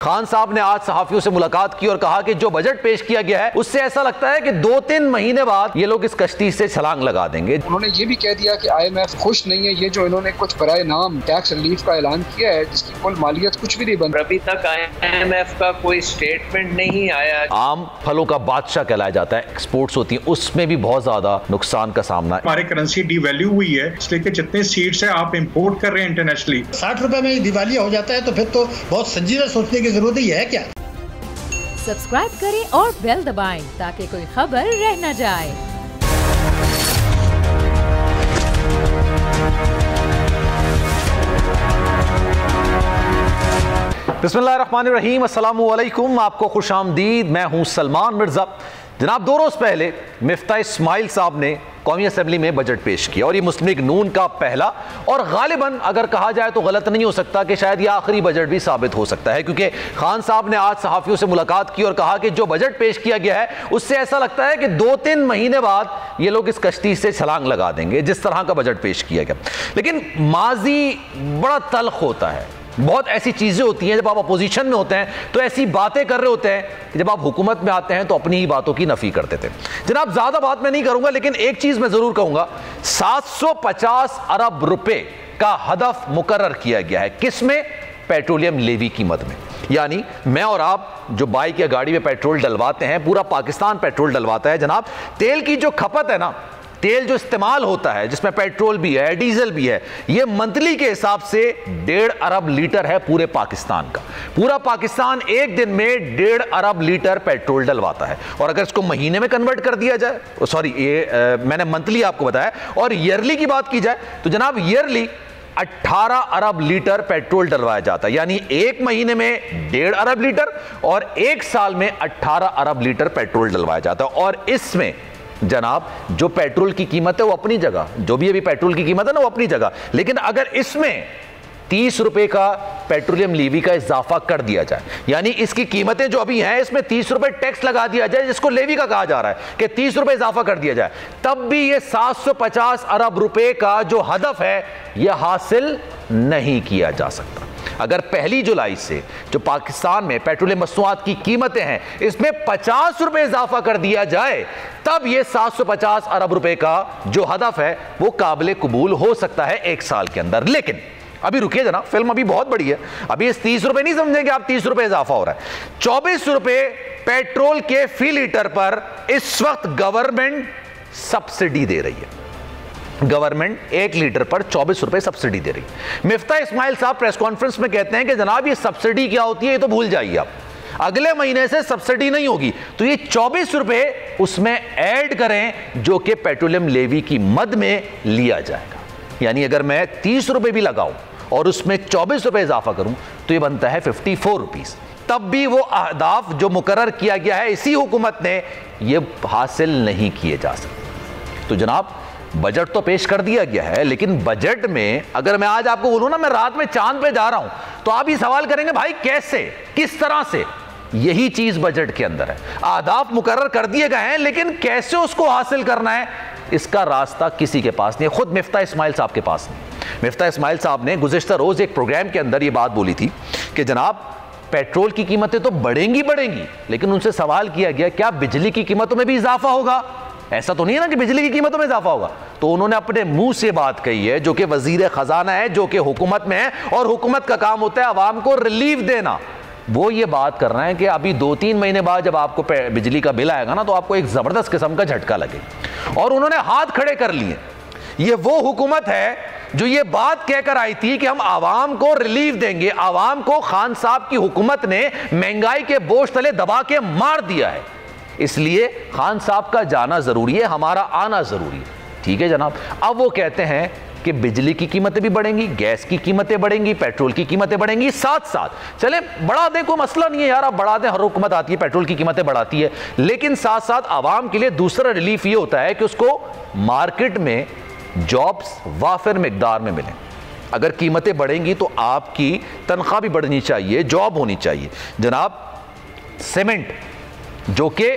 खान साहब ने आज सहाफियों से मुलाकात की और कहा कि जो बजट पेश किया गया है उससे ऐसा लगता है कि 2-3 महीने बाद ये लोग इस कश्ती से छलांग लगा देंगे। उन्होंने ये भी कह दिया कि IMF खुश नहीं है, ये जो इन्होंने कुछ बराए नाम टैक्स रिलीफ का ऐलान किया है जिसकी कुल मालियत कुछ भी नहीं बन। अभी तक IMF का कोई स्टेटमेंट नहीं आया। आम फलों का बादशाह कहलाया जाता है, एक्सपोर्ट्स होती है, उसमें भी बहुत ज्यादा नुकसान का सामना है। हमारी करेंसी डिवैल्यू हुई है, इसलिए जितने सीड्स है आप इंपोर्ट कर रहे हैं इंटरनेशनली। 60 रुपए में दिवालिया हो जाता है तो फिर तो बहुत संजीदा सोचने की जरूरत ही है क्या। सब्सक्राइब करें और बेल दबाएं ताकि कोई खबर रह न जाए। बिस्मिल्लाहिर्रहमानिर्रहीम, अस्सलामु अलैकुम, आपको खुशामदीद। मैं हूं सलमान मिर्जा। जनाब, 2 रोज़ पहले मिफ्ता इस्माइल साहब ने कौमी असम्बली में बजट पेश किया और ये मुस्लिम लीग नून का पहला और गालिबन अगर कहा जाए तो गलत नहीं हो सकता कि शायद ये आखिरी बजट भी साबित हो सकता है, क्योंकि खान साहब ने आज सहाफियों से मुलाकात की और कहा कि जो बजट पेश किया गया है उससे ऐसा लगता है कि 2-3 महीने बाद ये लोग इस कश्ती से छलांग लगा देंगे, जिस तरह का बजट पेश किया गया। लेकिन माजी बड़ा तल्ख होता है। बहुत ऐसी चीज़ें होती हैं जब आप अपोजिशन में होते हैं तो ऐसी बातें कर रहे होते हैं कि जब आप हुकूमत में आते हैं तो अपनी ही बातों की नफी करते थे। जनाब, ज़्यादा बात मैं नहीं करूंगा, लेकिन एक चीज़ मैं ज़रूर कहूंगा, 750 अरब रुपए का हदफ मुकर्रर किया गया है। किसमें? पेट्रोलियम लेवी की मद में। यानी मैं और आप जो बाइक या गाड़ी में पेट्रोल डलवाते हैं, पूरा पाकिस्तान पेट्रोल डलवाता है। जनाब, तेल की जो खपत है ना, तेल जो इस्तेमाल होता है जिसमें पेट्रोल भी है, डीजल भी है, ये मंथली के हिसाब से 1.5 अरब लीटर है पूरे पाकिस्तान का। पूरा पाकिस्तान एक दिन में 1.5 अरब लीटर पेट्रोल डलवाता है। और अगर इसको महीने में कन्वर्ट कर दिया जाए, सॉरी ये मैंने मंथली आपको बताया, और ईयरली की बात की जाए तो जनाब ईयरली 18 अरब लीटर पेट्रोल डलवाया जाता है। यानी एक महीने में 1.5 अरब लीटर और एक साल में 18 अरब लीटर पेट्रोल डलवाया जाता है। और इसमें जनाब जो पेट्रोल की कीमत है वो अपनी जगह, जो भी अभी पेट्रोल की कीमत है ना वो अपनी जगह, लेकिन अगर इसमें 30 रुपए का पेट्रोलियम लेवी का इजाफा कर दिया जाए, यानी इसकी कीमतें जो अभी हैं इसमें 30 रुपए टैक्स लगा दिया जाए, जिसको लेवी का कहा जा रहा है कि 30 रुपए इजाफा कर दिया जाए, तब भी ये 750 अरब रुपए का जो हदफ है यह हासिल नहीं किया जा सकता। अगर 1 जुलाई से जो पाकिस्तान में पेट्रोलियम मसनूआत की कीमतें हैं इसमें 50 रुपए इजाफा कर दिया जाए, तब यह 750 अरब रुपए का जो हदफ है वो काबिल कबूल हो सकता है एक साल के अंदर। लेकिन अभी रुकिए जनाब, फिल्म अभी बहुत बड़ी है। अभी इस 30 रुपए नहीं समझेंगे आप, 30 रुपए इजाफा हो रहा है। 24 रुपए पेट्रोल के फी लीटर पर इस वक्त गवर्नमेंट सब्सिडी दे रही है। गवर्नमेंट 1 लीटर पर 24 रुपए सब्सिडी दे रही है। मिफ्ता इस्माइल साहब प्रेस कॉन्फ्रेंस में कहते हैं कि जनाब ये सब्सिडी क्या होती है ये तो भूल जाइए आप, अगले महीने से सब्सिडी नहीं होगी, तो ये 24 रुपए उसमें ऐड करें जो कि पेट्रोलियम लेवी की मद में लिया जाएगा। यानी अगर मैं 30 रुपए भी लगाऊं और उसमें 24 रुपए इजाफा करूं तो ये बनता है 54 रुपीस। तब भी वो अहदाफ जो मुकर्रर किया गया है इसी हुकूमत ने ये हासिल नहीं किए जा सकते। तो जनाब, बजट तो पेश कर दिया गया है, लेकिन बजट में अगर मैं आज आपको बोलूं ना मैं रात में चांद पे जा रहा हूं, तो आप ये सवाल करेंगे भाई कैसे, किस तरह से। यही चीज बजट के अंदर है। आदाफ मुकर्रर कर दिए गए हैं, लेकिन कैसे उसको हासिल करना है इसका रास्ता किसी के पास नहीं है, खुद मिफ्ता इस्माइल साहब के पास नहीं। मिफ्ता इस्माइल साहब ने गुज़िश्ता रोज एक प्रोग्राम के अंदर ये बात बोली थी कि जनाब पेट्रोल की कीमतें तो बढ़ेंगी, लेकिन उनसे सवाल किया गया क्या बिजली की कीमतों में भी इजाफा होगा? ऐसा तो नहीं है ना कि बिजली की कीमतों में इजाफा होगा। तो उन्होंने अपने मुंह से बात कही है, जो कि वजीर खजाना है, जो कि हुकूमत में है, और हुकूमत का काम होता है आवाम को रिलीफ देना। वो ये बात कर रहे हैं कि अभी 2-3 महीने बाद जब आपको बिजली का बिल आएगा ना तो आपको एक जबरदस्त किस्म का झटका लगेगा। और उन्होंने हाथ खड़े कर लिए। ये वो हुकूमत है जो ये बात कहकर आई थी कि हम आवाम को रिलीफ देंगे। आवाम को खान साहब की हुकूमत ने महंगाई के बोझ तले दबा के मार दिया है, इसलिए खान साहब का जाना जरूरी है, हमारा आना जरूरी है। ठीक है जनाब, अब वो कहते हैं कि बिजली की कीमतें भी बढ़ेंगी, गैस की कीमतें बढ़ेंगी, पेट्रोल की कीमतें बढ़ेंगी, साथ साथ चले बढ़ा दें, कोई मसला नहीं है यार, आप बढ़ा दें, हर हुकूमत आती है पेट्रोल की कीमतें बढ़ाती है, लेकिन साथ साथ आवाम के लिए दूसरा रिलीफ ये होता है कि उसको मार्केट में जॉब्स वाफिर मिकदार में मिलें। अगर कीमतें बढ़ेंगी तो आपकी तनख्वाह भी बढ़नी चाहिए, जॉब होनी चाहिए। जनाब, सीमेंट जो कि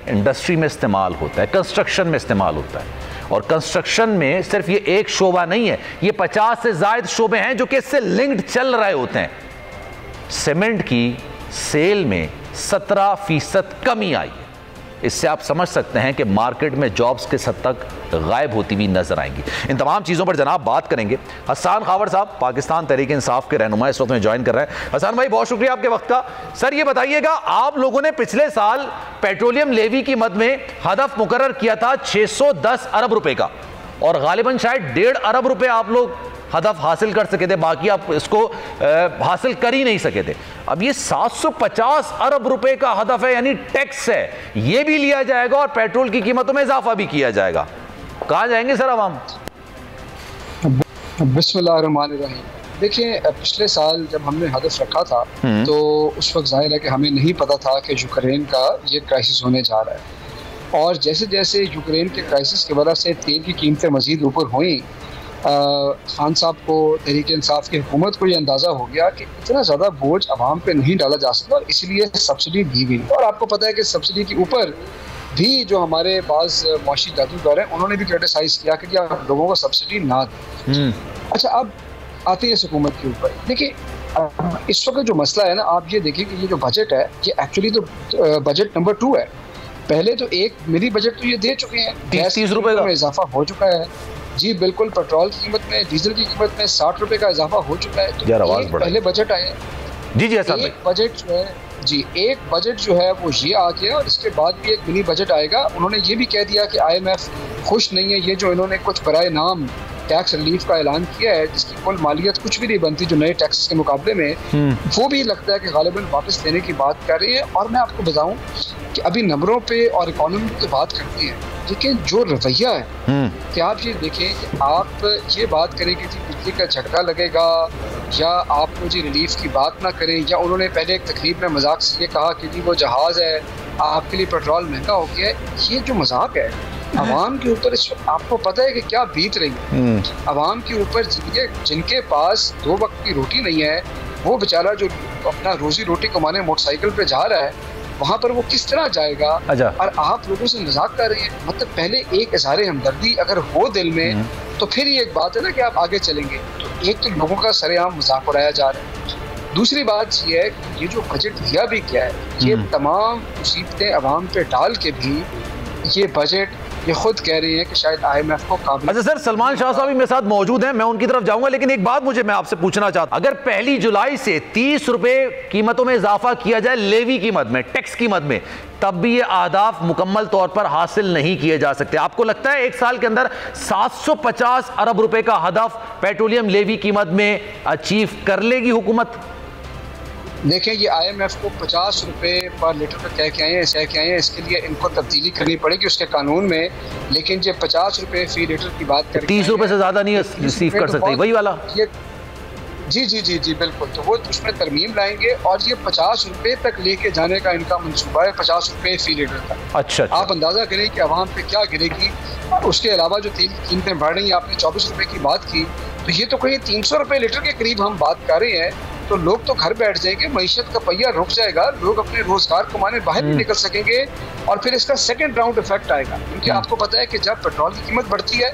इंडस्ट्री में इस्तेमाल होता है, कंस्ट्रक्शन में इस्तेमाल होता है, और कंस्ट्रक्शन में सिर्फ ये एक शोबा नहीं है, ये 50 से ज्यादा शोबे हैं जो कि इससे लिंक्ड चल रहे होते हैं। सीमेंट की सेल में 17% कमी आई है। इससे आप समझ सकते हैं कि मार्केट में जॉब्स किस हद तक गायब होती हुई नजर आएंगी। इन तमाम चीज़ों पर जनाब बात करेंगे। हसन खावर साहब पाकिस्तान तहरीक इंसाफ के रहनुमा इस वक्त में ज्वाइन कर रहे हैं। हसन भाई बहुत शुक्रिया आपके वक्त का। सर ये बताइएगा, आप लोगों ने पिछले साल पेट्रोलियम लेवी की मद में हदफ मुकर्रर किया था 610 अरब रुपए का, और गालिबन शायद 1.5 अरब रुपए आप लोग हदफ हासिल कर सके थे, बाकी आप इसको हासिल कर ही नहीं सके थे। अब ये 750 अरब रुपए का हदफ है, यानी टैक्स है, ये भी लिया जाएगा और पेट्रोल की कीमतों में इजाफा भी किया जाएगा। कहाँ जाएंगे सर अवाम? बिस्मिल्लाहिर्रहमानिर्रहीम। देखिए, पिछले साल जब हमने हदफ रखा था तो उस वक्त जाहिर है कि हमें नहीं पता था कि यूक्रेन का ये क्राइसिस होने जा रहा है, और जैसे जैसे यूक्रेन के क्राइसिस की वजह से तेल की कीमतें मज़ीद ऊपर हुई, खान साहब को, तहरीक इंसाफ की हुकूमत को ये अंदाज़ा हो गया कि इतना ज़्यादा बोझ आवाम पे नहीं डाला जा सकता, और इसलिए सब्सिडी दी गई। और आपको पता है कि सब्सिडी के ऊपर भी जो हमारे पास मुआशी जादूगर हैं उन्होंने भी क्रिटिसाइज़ किया कि आप लोगों को सब्सिडी ना दें। अच्छा, अब आते हैं इस हुकूमत के ऊपर। देखिए, इस वक्त जो मसला है ना, आप ये देखिए कि ये जो बजट है ये एक्चुअली तो बजट नंबर 2 है। पहले तो एक मिनी बजट तो ये दे चुके हैं, 30 रुपए का इजाफा हो चुका है। जी बिल्कुल, पेट्रोल की कीमत में, डीजल की कीमत में 60 रुपए का इजाफा हो चुका है। तो पहले बजट आए, जी एक बजट जो है, एक बजट जो है वो ये आ गया, और इसके बाद भी एक मिनी बजट आएगा। उन्होंने ये भी कह दिया कि IMF खुश नहीं है, ये जो इन्होंने कुछ बराए नाम टैक्स रिलीफ का ऐलान किया है जिसकी कुल मालियत कुछ भी नहीं बनती जो नए टैक्सेस के मुकाबले में, वो भी लगता है कि गालिबन वापस लेने की बात कर रही है। और मैं आपको बताऊं कि अभी नंबरों पे और इकोनॉमी पे बात करती है, लेकिन जो रवैया है कि आप ये देखें कि आप ये बात करें कि जी बिजली का झटका लगेगा, या आपको जी रिलीफ की बात ना करें, या उन्होंने पहले एक तकरीब में मजाक से ये कहा कि जी वो जहाज़ है, आपके लिए पेट्रोल महंगा हो गया है। ये जो मजाक है अवाम के ऊपर, इस वक्त आपको पता है कि क्या बीत रही है अवाम के ऊपर। जिनके पास 2 वक्त की रोटी नहीं है, वो बेचारा जो अपना रोजी रोटी कमाने मोटरसाइकिल पे जा रहा है, वहाँ पर वो किस तरह जाएगा? और आप लोगों से मजाक कर रहे हैं। मतलब पहले एक इज़हार हमदर्दी अगर हो दिल में तो फिर ये एक बात है ना कि आप आगे चलेंगे। तो एक तो लोगों का सरेआम मजाक उड़ाया जा रहा है, दूसरी बात ये है कि ये जो बजट दिया भी क्या है, ये तमाम मुसीबतें अवाम पे डाल के भी ये बजट ये खुद कह रही है कि शायद IMF को काबिल। अच्छा सर, सलमान शाह साहब भी मेरे साथ मौजूद हैं, मैं उनकी तरफ जाऊंगा, लेकिन एक बात मैं आपसे पूछना चाहता हूं, अगर 1 जुलाई से 30 रुपए कीमतों में इजाफा किया जाए लेवी की मद में, टैक्स की मद में, तब भी ये अहदाफ मुकम्मल तौर पर हासिल नहीं किए जा सकते। आपको लगता है एक साल के अंदर 750 अरब रुपए का हदफ पेट्रोलियम लेवी की मद में अचीव कर लेगी हुकूमत? देखें, ये IMF को 50 रुपए पर लीटर पर कह के आए हैं, इसके लिए इनको तब्दीली करनी पड़ेगी उसके कानून में। लेकिन जो 50 रुपए फी लीटर की बात करें, 30 रुपए से ज्यादा नहीं रिसीव कर सकते, वही वाला। ये जी बिल्कुल, तो वो उसमें तरमीम लाएंगे और ये 50 रुपए तक लेके जाने का इनका मंसूबा है, 50 रुपए फी लीटर तक। अच्छा। आप अंदाजा करें कि अवाम पे क्या गिरेगी। उसके अलावा जो तेल की कीमतें बढ़ रही हैं, आपने 24 रुपए की बात की, तो ये तो कहीं 300 रुपए लीटर के करीब हम बात कर रहे हैं। तो लोग तो घर बैठ जाएंगे, मईशत का पहिया रुक जाएगा, लोग अपने रोजगार कमाने बाहर नहीं निकल सकेंगे, और फिर इसका सेकंड राउंड इफेक्ट आएगा। क्योंकि आपको पता है कि जब पेट्रोल की कीमत बढ़ती है,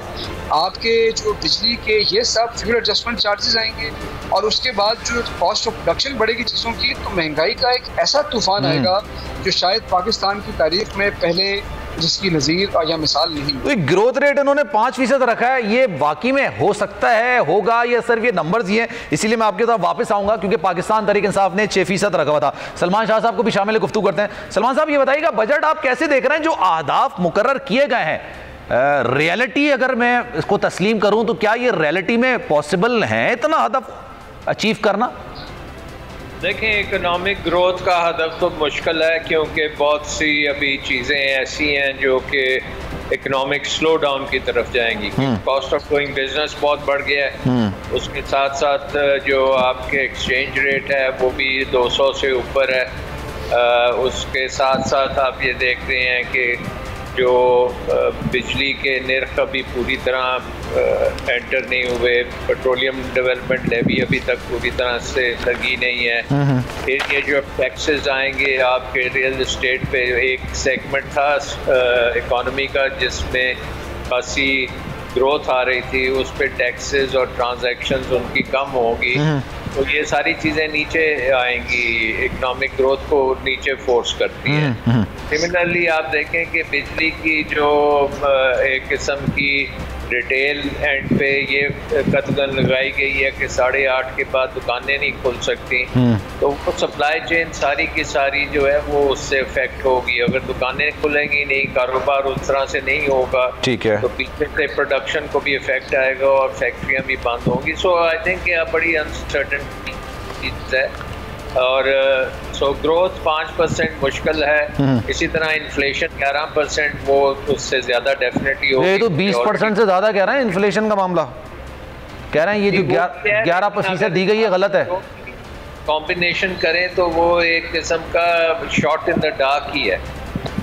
आपके जो बिजली के ये सब फ्यूल एडजस्टमेंट चार्जेस आएंगे, और उसके बाद जो कॉस्ट ऑफ प्रोडक्शन बढ़ेगी चीज़ों की, तो महंगाई का एक ऐसा तूफान आएगा जो शायद पाकिस्तान की तारीख में पहले जिसकी नज़ीर या मिसाल नहीं। तो ग्रोथ रेट इन्होंने 5% रखा है, ये वाकई में हो सकता है, होगा, या सिर्फ ये नंबर्स ही हैं? इसीलिए मैं आपके साथ वापस आऊंगा, क्योंकि पाकिस्तान तहरीक इंसाफ ने 6% रखा हुआ था। सलमान शाह साहब को भी शामिल गुफ्तगू करते हैं। सलमान साहब, ये बताइएगा, बजट आप कैसे देख रहे हैं? जो अहदाफ मुकर्रर किए गए हैं, रियलिटी अगर मैं इसको तस्लीम करूं तो क्या ये रियलिटी में पॉसिबल है इतना हदफ अचीव करना? देखें, इकोनॉमिक ग्रोथ का हदफ तो मुश्किल है, क्योंकि बहुत सी अभी चीज़ें ऐसी हैं जो कि इकोनॉमिक स्लो डाउन की तरफ जाएंगी। कॉस्ट ऑफ डूइंग बिजनेस बहुत बढ़ गया है, उसके साथ साथ जो आपके एक्सचेंज रेट है वो भी 200 से ऊपर है। उसके साथ साथ आप ये देख रहे हैं कि जो बिजली के निर्ख अभी पूरी तरह एंटर नहीं हुए, पेट्रोलियम डेवलपमेंट लेवी अभी तक पूरी तरह से लगी नहीं है। फिर ये जो टैक्सेस आएंगे आपके रियल एस्टेट पे, एक सेगमेंट था इकॉनमी का जिसमें खासी ग्रोथ आ रही थी, उस पर टैक्सेस और ट्रांजैक्शंस उनकी कम होगी, तो ये सारी चीज़ें नीचे आएंगी, इकोनॉमिक ग्रोथ को नीचे फोर्स करती है। सिमिलरली आप देखें कि बिजली की जो एक किस्म की रिटेल एंड पे ये कतगन लगाई गई है कि 8:30 के बाद दुकानें नहीं खुल सकती, तो वो सप्लाई चेन सारी की सारी जो है वो उससे इफेक्ट होगी। अगर दुकानें खुलेंगी नहीं, कारोबार उस तरह से नहीं होगा, ठीक है, तो पीछे से प्रोडक्शन को भी इफेक्ट आएगा और फैक्ट्रियाँ भी बंद होंगी। सो आई थिंक यह बड़ी अनसर्टेन चीज़ है। और सो ग्रोथ 5% मुश्किल है, इसी तरह इन्फ्लेशन 11%, वो उससे ज्यादा डेफिनेटली होगी। ये तो 20% से ज्यादा कह रहे हैं इन्फ्लेशन का मामला, कह रहे हैं ये जो 11% दी गई है गलत है। कॉम्बिनेशन करें तो वो एक किस्म का शॉट इन द डार्क ही है।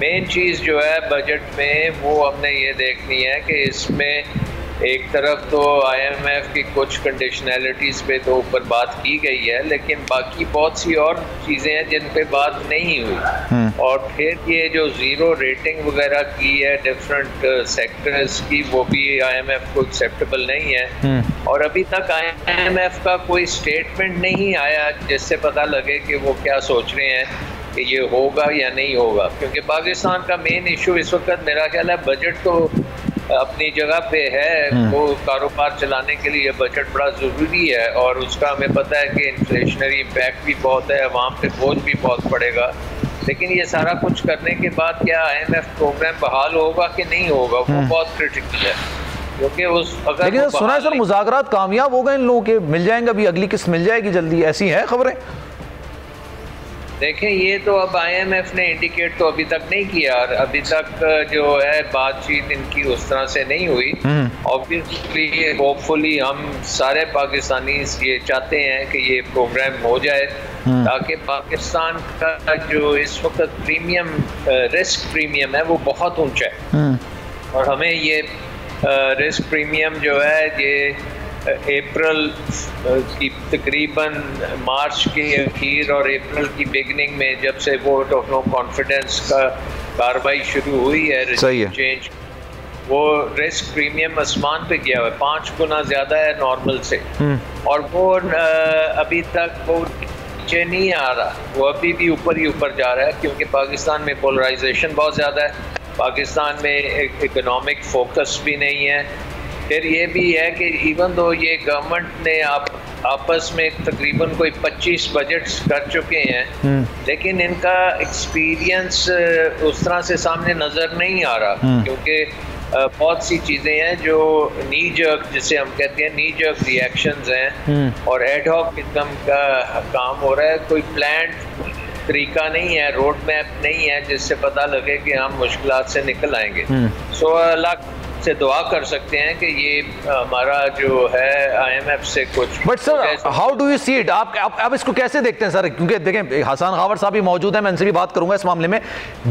मेन चीज़ जो है बजट में वो हमने ये देखनी है कि इसमें एक तरफ तो IMF की कुछ कंडीशनैलिटीज़ पे तो ऊपर बात की गई है, लेकिन बाकी बहुत सी और चीज़ें हैं जिन पे बात नहीं हुई। और फिर ये जो ज़ीरो रेटिंग वगैरह की है डिफरेंट सेक्टर्स की, वो भी IMF को एक्सेप्टेबल नहीं है। और अभी तक IMF का कोई स्टेटमेंट नहीं आया जिससे पता लगे कि वो क्या सोच रहे हैं कि ये होगा या नहीं होगा। क्योंकि पाकिस्तान का मेन इशू इस वक्त मेरा ख्याल है बजट तो अपनी जगह पे है, वो कारोबार चलाने के लिए बजट बड़ा ज़रूरी है, और उसका हमें पता है कि इन्फ्लेशनरी इम्पैक्ट भी बहुत है, अवाम पे बोझ भी बहुत पड़ेगा। लेकिन ये सारा कुछ करने के बाद क्या IMF प्रोग्राम बहाल होगा कि नहीं होगा, वो बहुत क्रिटिकल है। क्योंकि उस अगर लेकिन सुना है सर मुज़ाकरात कामयाब हो गए इन लोगों के, मिल जाएंगे अभी अगली किस्त मिल जाएगी जल्दी, ऐसी हैं खबरें? देखें ये तो अब IMF ने इंडिकेट तो अभी तक नहीं किया, और अभी तक जो है बातचीत इनकी उस तरह से नहीं हुई। ऑब्वियसली होपफुली हम सारे पाकिस्तानी ये चाहते हैं कि ये प्रोग्राम हो जाए, ताकि पाकिस्तान का जो इस वक्त प्रीमियम रिस्क प्रीमियम है वो बहुत ऊंचा है, और हमें ये रिस्क प्रीमियम जो है ये अप्रैल की तकरीबन मार्च के अखीर और अप्रैल की बिगनिंग में जब से वोट ऑफ नो कॉन्फिडेंस का कार्रवाई शुरू हुई है चेंज, वो रिस्क प्रीमियम आसमान पे गया हुआ है, 5 गुना ज़्यादा है नॉर्मल से, और वो अभी तक वो नीचे नहीं आ रहा, वो अभी भी ऊपर ही ऊपर जा रहा है, क्योंकि पाकिस्तान में पोलराइजेशन बहुत ज़्यादा है, पाकिस्तान में इकोनॉमिक फोकस भी नहीं है। फिर ये भी है कि इवन दो ये गवर्नमेंट ने आपस में तकरीबन कोई 25 बजट्स कर चुके हैं, लेकिन इनका एक्सपीरियंस उस तरह से सामने नज़र नहीं आ रहा, क्योंकि बहुत सी चीज़ें हैं जो नी जर्क, जिसे हम कहते हैं नी जर्क रिएक्शंस हैं, और एड हॉक किस्म का काम हो रहा है, कोई प्लान तरीका नहीं है, रोड मैप नहीं है जिससे पता लगे कि हम मुश्किलात से निकल आएंगे। सो अल्लाह से दुआ कर सकते हैं कि ये हमारा जो है IMF से कुछ। But sir how do you see it, आप इसको कैसे देखते हैं सर? क्योंकि देखें हसन खावर साहब भी मौजूद हैं, मैं इनसे भी बात करूंगा इस मामले में।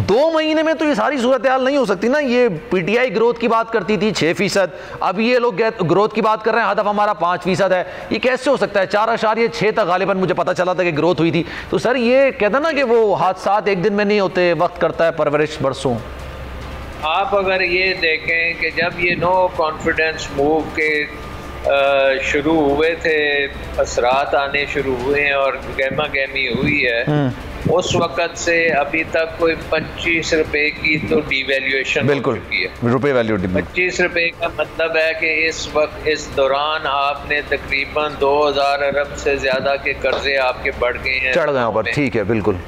2 महीने में तो ये सारी सूरत हाल नहीं हो सकती ना। ये PTI ग्रोथ की बात करती थी 6%, अब ये लोग ग्रोथ की बात कर रहे हैं, हदफ हमारा 5% है। ये कैसे हो सकता है? 4.6 तक गालिबन मुझे पता चला था कि ग्रोथ हुई थी। तो सर ये कहते ना कि वो हादसात एक दिन में नहीं होते, वक्त करता है परवरिश बरसों। आप अगर ये देखें कि जब ये नो कॉन्फिडेंस मूव के शुरू हुए थे, असरात आने शुरू हुए हैं और गहमा गहमी हुई है, उस वक़्त से अभी तक कोई 25 रुपए की तो डिवैल्यूएशन हो चुकी है। रुपए वैल्यू 25 रुपए का मतलब है कि इस वक्त इस दौरान आपने तकरीबन 2000 अरब से ज़्यादा के कर्जे आपके बढ़ गए हैं, चढ़ गए ऊपर। ठीक है, बिल्कुल।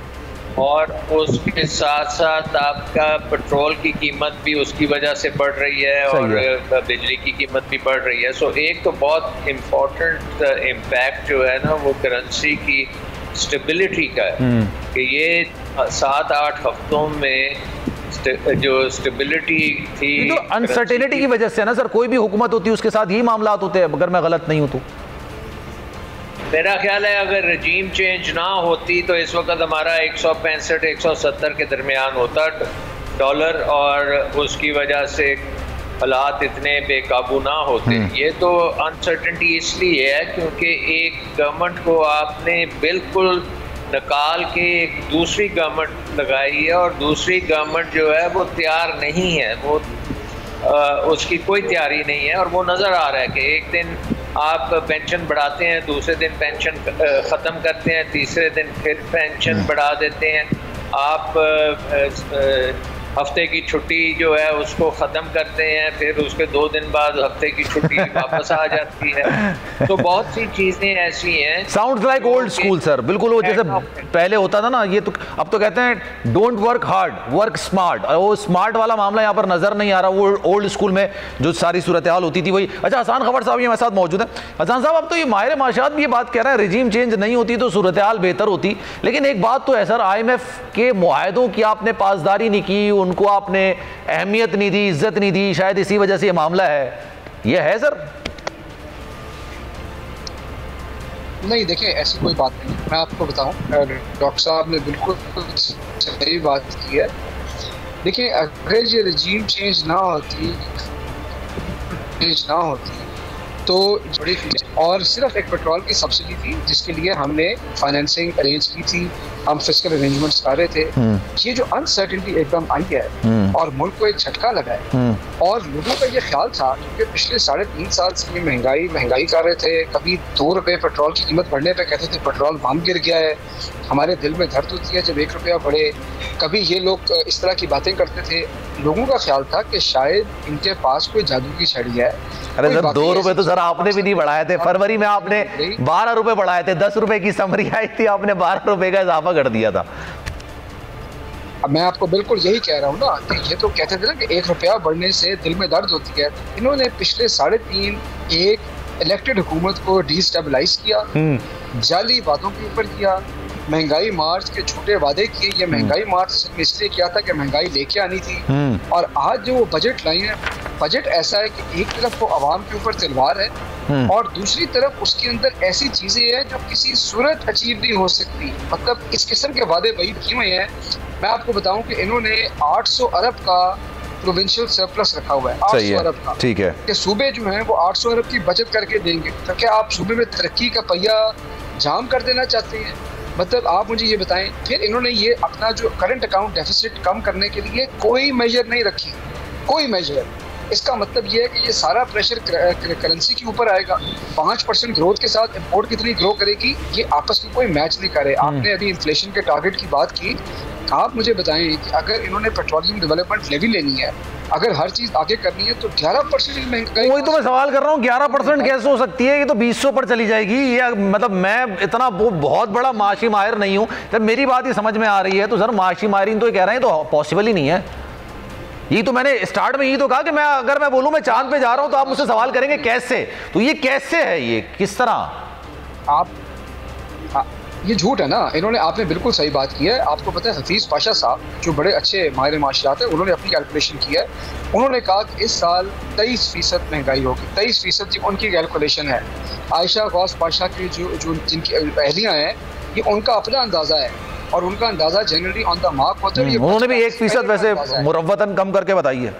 और उसके साथ साथ आपका पेट्रोल की कीमत भी उसकी वजह से बढ़ रही है, और बिजली की कीमत भी बढ़ रही है। सो एक तो बहुत इम्पोर्टेंट इम्पैक्ट जो है ना वो करेंसी की स्टेबिलिटी का है, कि ये 7-8 हफ्तों में जो स्टेबिलिटी थी, तो अनसर्टेनिटी की वजह से ना सर, कोई भी हुकूमत होती है उसके साथ यही मामला होते हैं, अगर मैं गलत नहीं हूँ तो। मेरा ख्याल है अगर रजीम चेंज ना होती तो इस वक्त हमारा 165-170 के दरमियान होता डॉलर, और उसकी वजह से हालात इतने बेकाबू ना होते। ये तो अनसर्टेनिटी इसलिए है क्योंकि एक गवर्नमेंट को आपने बिल्कुल निकाल के एक दूसरी गवर्नमेंट लगाई है, और दूसरी गवर्नमेंट जो है वो तैयार नहीं है, वो उसकी कोई तैयारी नहीं है, और वो नज़र आ रहा है कि एक दिन आप पेंशन बढ़ाते हैं, दूसरे दिन पेंशन ख़त्म करते हैं, तीसरे दिन फिर पेंशन बढ़ा देते हैं। आप हफ्ते की छुट्टी जो है उसको ख़त्म करते हैं, फिर उसके 2 दिन बाद हफ्ते की छुट्टी वापस आ जाती है। तो बहुत सी चीज़ें ऐसी हैं। Sounds like old school sir, बिल्कुल वो जैसे पहले होता था ना, ये तो अब तो कहते हैं don't work hard work smart, और वो स्मार्ट वाला मामला यहाँ पर नज़र नहीं आ रहा। वो ओल्ड स्कूल में जो सारी सूरत हाल होती थी वही। अच्छा, हसन खबर साहब ये मेरे साथ मौजूद है। हसन साहब, अब तो ये माहिर माशियात भी ये बात कह रहे हैं रिजीम चेंज नहीं होती तो सूरत हाल बेहतर होती, लेकिन एक बात तो है सर, IMF के मुआहदों की आपने पासदारी नहीं की, उनको आपने अहमियत नहीं दी, इज्जत नहीं दी, शायद इसी वजह से ये मामला है। ये है सर? नहीं, देखिए ऐसी कोई बात नहीं। मैं आपको बताऊं, डॉक्टर साहब ने बिल्कुल सही बात की है। देखिए, अगर ये रजीम चेंज ना होती तो बड़ी, और सिर्फ एक पेट्रोल की सब्सिडी थी जिसके लिए हमने फाइनेंसिंग अरेंज की थी, हम फिस्कल अरेंजमेंट्स कर रहे थे। ये जो अनसर्टेनिटी एकदम आई है और मुल्क को एक झटका लगा है, और लोगों का ये ख्याल था क्योंकि पिछले 3.5 साल से महंगाई कर रहे थे। कभी 2 रुपये पेट्रोल की कीमत बढ़ने पे कहते थे पेट्रोल बम गिर गया है। हमारे दिल में दर्द होती है जब 1 रुपया बढ़े। कभी ये लोग इस तरह की बातें करते थे। लोगों का ख्याल था कि शायद इनके पास कोई जादू की छड़ी है। अरे सर, 2 रुपए तो सर आपने भी नहीं बढ़ाए थे। फरवरी में आपने 12 रुपए बढ़ाए थे, 10 रुपए की समरी आई थी, आपने 12 रुपए का इजाफा कर दिया था। अब मैं आपको बिल्कुल यही कह रहा हूँ ना कि ये तो कहते थे ना कि 1 रुपया बढ़ने से दिल में दर्द होती है। इन्होंने पिछले 3.5 एक इलेक्टेड हुकूमत को डिस्टेबलाइज किया, जाली वादों के ऊपर किया, महंगाई मार्च के झूठे वादे किए। ये महंगाई मार्च सिर्फ इसलिए किया था कि महंगाई लेके आनी थी। और आज जो वो बजट लाई है, बजट ऐसा है कि एक तरफ वो आवाम के ऊपर तलवार है और दूसरी तरफ उसके अंदर ऐसी चीजें हैं जो किसी सूरत अचीव नहीं हो सकती। मतलब इस किस्म के वादे वही किए हुए हैं। मैं आपको बताऊं कि इन्होंने 800 अरब का प्रोविंशियल सरप्लस रखा हुआ है, 800 अरब का। ठीक है कि सूबे जो हैं वो 800 अरब की बचत करके देंगे। तो क्या आप सूबे में तरक्की का पहिया जाम कर देना चाहते हैं? मतलब आप मुझे ये बताएं। फिर इन्होंने ये अपना जो करंट अकाउंट डेफिसिट कम करने के लिए कोई मेजर नहीं रखी, कोई मेजर। इसका मतलब ये है कि ये सारा प्रेशर करेंसी के ऊपर आएगा। 5% ग्रोथ के साथ इंपोर्ट कितनी ग्रो करेगी, ये आपस में कोई मैच नहीं करे। आपने अभी इन्फ्लेशन के टारगेट की बात की। आप मुझे बताएं कि अगर इन्होंने पेट्रोलियम डेवलपमेंट लेवी लेनी है, अगर हर चीज आगे करनी है, तो 11% महंगाई। वही तो मैं सवाल कर रहा हूँ, 11% कैसे हो सकती है? ये तो 200 पर चली जाएगी। ये मतलब मैं इतना बहुत बड़ा माशी माहिर नहीं हूँ। जब मेरी बात ये समझ में आ रही है तो सर माशी माहिरीन तो कह रहे हैं तो पॉसिबल ही नहीं है। ये तो मैंने स्टार्ट में यही तो कहा कि मैं अगर मैं बोलूँ मैं चांद पे जा रहा हूँ तो आप मुझसे सवाल करेंगे कैसे। तो ये कैसे है, ये किस तरह? आप ये झूठ है ना। इन्होंने, आपने बिल्कुल सही बात की है। आपको पता है हफीज़ पाशा साहब जो बड़े अच्छे माहिर माशियात हैं, उन्होंने अपनी कैलकुलेशन की है। उन्होंने कहा कि इस साल 23% महंगाई होगी। 23% जी उनकी कैलकुलेशन है। आयशा गौस पाशा की जो जिनकी अहलियाँ हैं, ये उनका अपना अंदाज़ा है और उनका अंदाज़ा जनरली ऑन द मार्क होता है। उन्होंने भी 1% वैसे मुरव्वतन कम करके बताई है।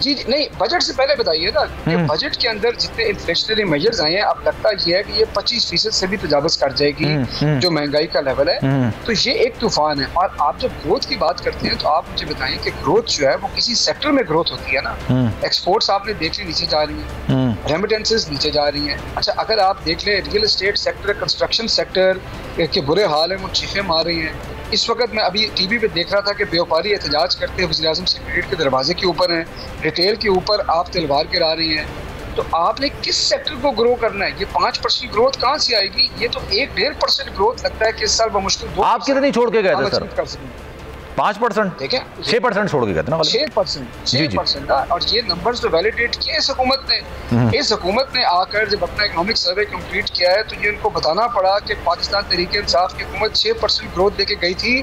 जी नहीं, बजट से पहले बताइए ना कि बजट के अंदर जितने इन्फ्लेशनरी मेजर्स आए हैं, अब लगता ये है कि ये 25% से भी तजावज कर जाएगी जो महंगाई का लेवल है। तो ये एक तूफान है। और आप जब ग्रोथ की बात करते हैं तो आप मुझे बताएं कि ग्रोथ जो है वो किसी सेक्टर में ग्रोथ होती है ना। एक्सपोर्ट्स आपने देख ली नीचे जा रही हैं, रेमिटेंसेस नीचे जा रही हैं। अच्छा, अगर आप देख लें real estate sector, construction sector के बुरे हाल है, वो चीखें मार रही हैं। इस वक्त मैं अभी टीवी पे देख रहा था कि व्यापारी एहतजाज करते हैं वज़ीर-ए-आज़म सेक्रेटरीट के दरवाजे के ऊपर हैं। रिटेल के ऊपर आप तलवार गिरा रही हैं। तो आपने किस सेक्टर को ग्रो करना है? ये 5% ग्रोथ कहाँ से आएगी? ये तो 1-1.5% ग्रोथ लगता है कि इस साल बमुश्किल 2%। आप कितनी छोड़ के गए थे सर? 5%? देखें 6% छोड़ के गए थे ना? 6%। और ये नंबर्स तो वैलिडेट किए इस हुकूमत ने। इस हुकूमत ने आकर जब अपना इकोनॉमिक सर्वे कंप्लीट किया है तो ये उनको बताना पड़ा कि पाकिस्तान तहरीक-ए-इंसाफ की हुकूमत 6% ग्रोथ देके गई थी,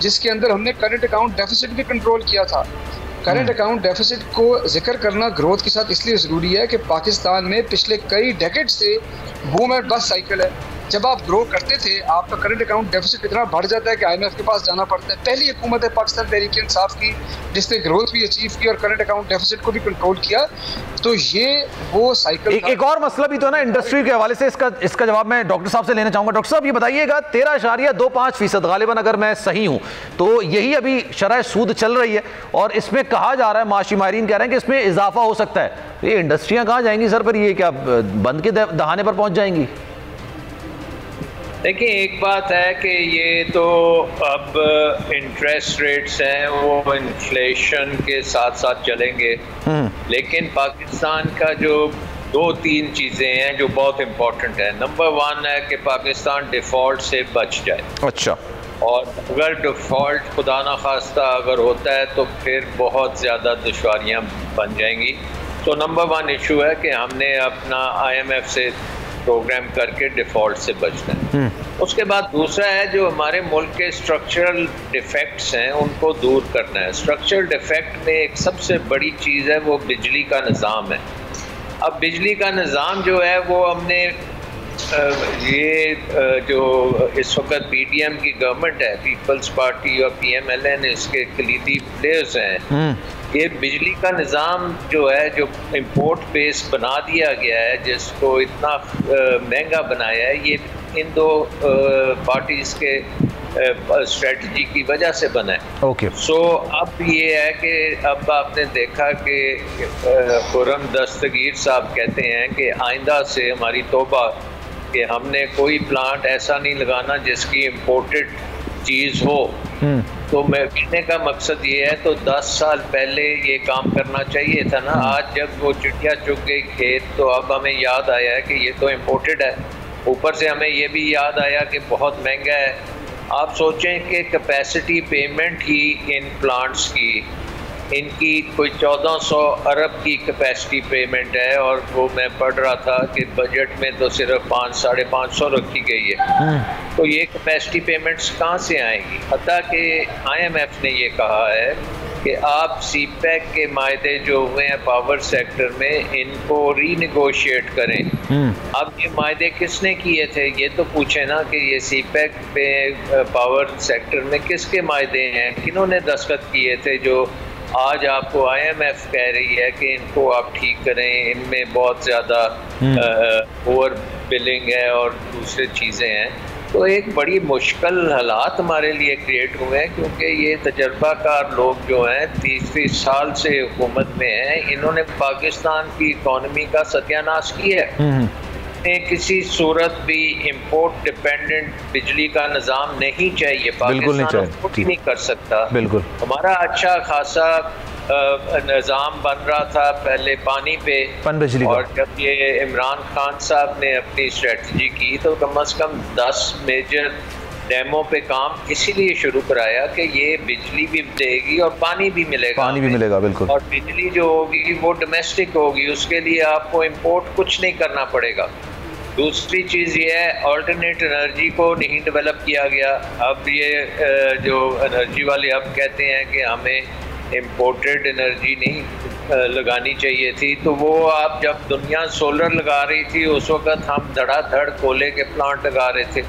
जिसके अंदर हमने करंट अकाउंट डेफिसिट भी कंट्रोल किया था। करंट अकाउंट डेफिसिट को जिक्र करना ग्रोथ के साथ इसलिए ज़रूरी है कि पाकिस्तान में पिछले कई डेकेड से बूम एंड बस्ट साइकिल है। जब आप ग्रो करते थे आपका करंट अकाउंट डेफिसिट इतना बढ़ जाता है कि IMF के पास जाना पड़ता है। पहली हुकूमत है पाकिस्तान तहरीक इंसाफ की जिसने ग्रोथ भी अचीव की और करंट अकाउंट डेफिसिट को भी कंट्रोल किया। तो ये वो साइकिल एक और मसला भी तो है ना इंडस्ट्री के हवाले से, इसका जवाब मैं डॉक्टर साहब से लेना चाहूंगा। डॉक्टर साहब ये बताइएगा 13.25% गालिबन अगर मैं सही हूं तो यही अभी शरह सूद चल रही है और इसमें कहा जा रहा है, माशी माहिरीन कह रहे हैं कि इसमें इजाफा हो सकता है। ये इंडस्ट्रियां कहाँ जाएंगी सर? पर ये क्या बंद के दहाने पर पहुंच जाएंगी? देखिए, एक बात है कि ये तो अब इंटरेस्ट रेट्स हैं वो इन्फ्लेशन के साथ साथ चलेंगे, लेकिन पाकिस्तान का जो 2-3 चीज़ें हैं जो बहुत इम्पोर्टेंट है। नंबर 1 है कि पाकिस्तान डिफ़ॉल्ट से बच जाए। अच्छा। और अगर डिफ़ॉल्ट खुदा ना खास्ता अगर होता है तो फिर बहुत ज़्यादा दुश्वारियाँ बन जाएंगी। तो नंबर 1 इशू है कि हमने अपना IMF से प्रोग्राम करके डिफ़ॉल्ट से बचना है। उसके बाद दूसरा है जो हमारे मुल्क के स्ट्रक्चरल डिफेक्ट्स हैं उनको दूर करना है। स्ट्रक्चरल डिफेक्ट में एक सबसे बड़ी चीज़ है वो बिजली का निज़ाम है। अब बिजली का निज़ाम जो है वो हमने जो इस वक्त PDM की गवर्नमेंट है, पीपल्स पार्टी और PMLN इसके कलीदी प्लेयर्स हैं। ये बिजली का निज़ाम जो है जो इम्पोर्ट बेस बना दिया गया है जिसको इतना महंगा बनाया है, ये इन दो पार्टीज़ के स्ट्रेटजी की वजह से बना है। ओके। सो अब ये है कि अब आपने देखा कि खुर्रम दस्तगीर साहब कहते हैं कि आइंदा से हमारी तौबा कि हमने कोई प्लांट ऐसा नहीं लगाना जिसकी इम्पोर्टेड चीज़ हो। तो मैं कहने का मकसद ये है, तो 10 साल पहले ये काम करना चाहिए था ना। आज जब वो चिड़िया चुग गई खेत तो अब हमें याद आया है कि ये तो इम्पोर्टेड है। ऊपर से हमें ये भी याद आया कि बहुत महंगा है। आप सोचें कि capacity payment he in plants की इनकी कोई 1400 अरब की कैपेसिटी पेमेंट है और वो मैं पढ़ रहा था कि बजट में तो सिर्फ 500-550 रखी गई है। तो ये कैपेसिटी पेमेंट्स कहाँ से आएंगी? हत्ता कि IMF ने ये कहा है कि आप CPEC के मायदे जो हुए हैं पावर सेक्टर में इनको रीनिगोशिएट करें। अब ये मायदे किसने किए थे ये तो पूछे ना कि ये CPEC पे पावर सेक्टर में किसके मायदे हैं, किन्होंने दस्तखत किए थे जो आज आपको IMF कह रही है कि इनको आप ठीक करें, इनमें बहुत ज़्यादा ओवर बिलिंग है और दूसरी चीज़ें हैं। तो एक बड़ी मुश्किल हालात हमारे लिए क्रिएट हुए हैं क्योंकि ये तजर्बाकार लोग जो हैं 30 साल से हुकूमत में हैं, इन्होंने पाकिस्तान की इकॉनमी का सत्यानाश किया है। किसी सूरत भी इंपोर्ट डिपेंडेंट बिजली का निज़ाम नहीं चाहिए, पाकिस्तान कुछ नहीं कर सकता। बिल्कुल हमारा अच्छा खासा निज़ाम बन रहा था पहले पानी पे बिजली और जब ये इमरान खान साहब ने अपनी स्ट्रेटजी की तो कम से कम 10 मेजर डैमों पे काम इसीलिए शुरू कराया कि ये बिजली भी देगी और पानी भी मिलेगा, बिल्कुल। और बिजली जो होगी वो डोमेस्टिक होगी, उसके लिए आपको इंपोर्ट कुछ नहीं करना पड़ेगा। दूसरी चीज़ ये है ऑल्टरनेट एनर्जी को नहीं डेवलप किया गया। अब ये जो एनर्जी वाले अब कहते हैं कि हमें इम्पोर्टेड एनर्जी नहीं लगानी चाहिए थी, तो वो आप जब दुनिया सोलर लगा रही थी उस वक़्त हम धड़ाधड़ कोयले के प्लांट लगा रहे थे,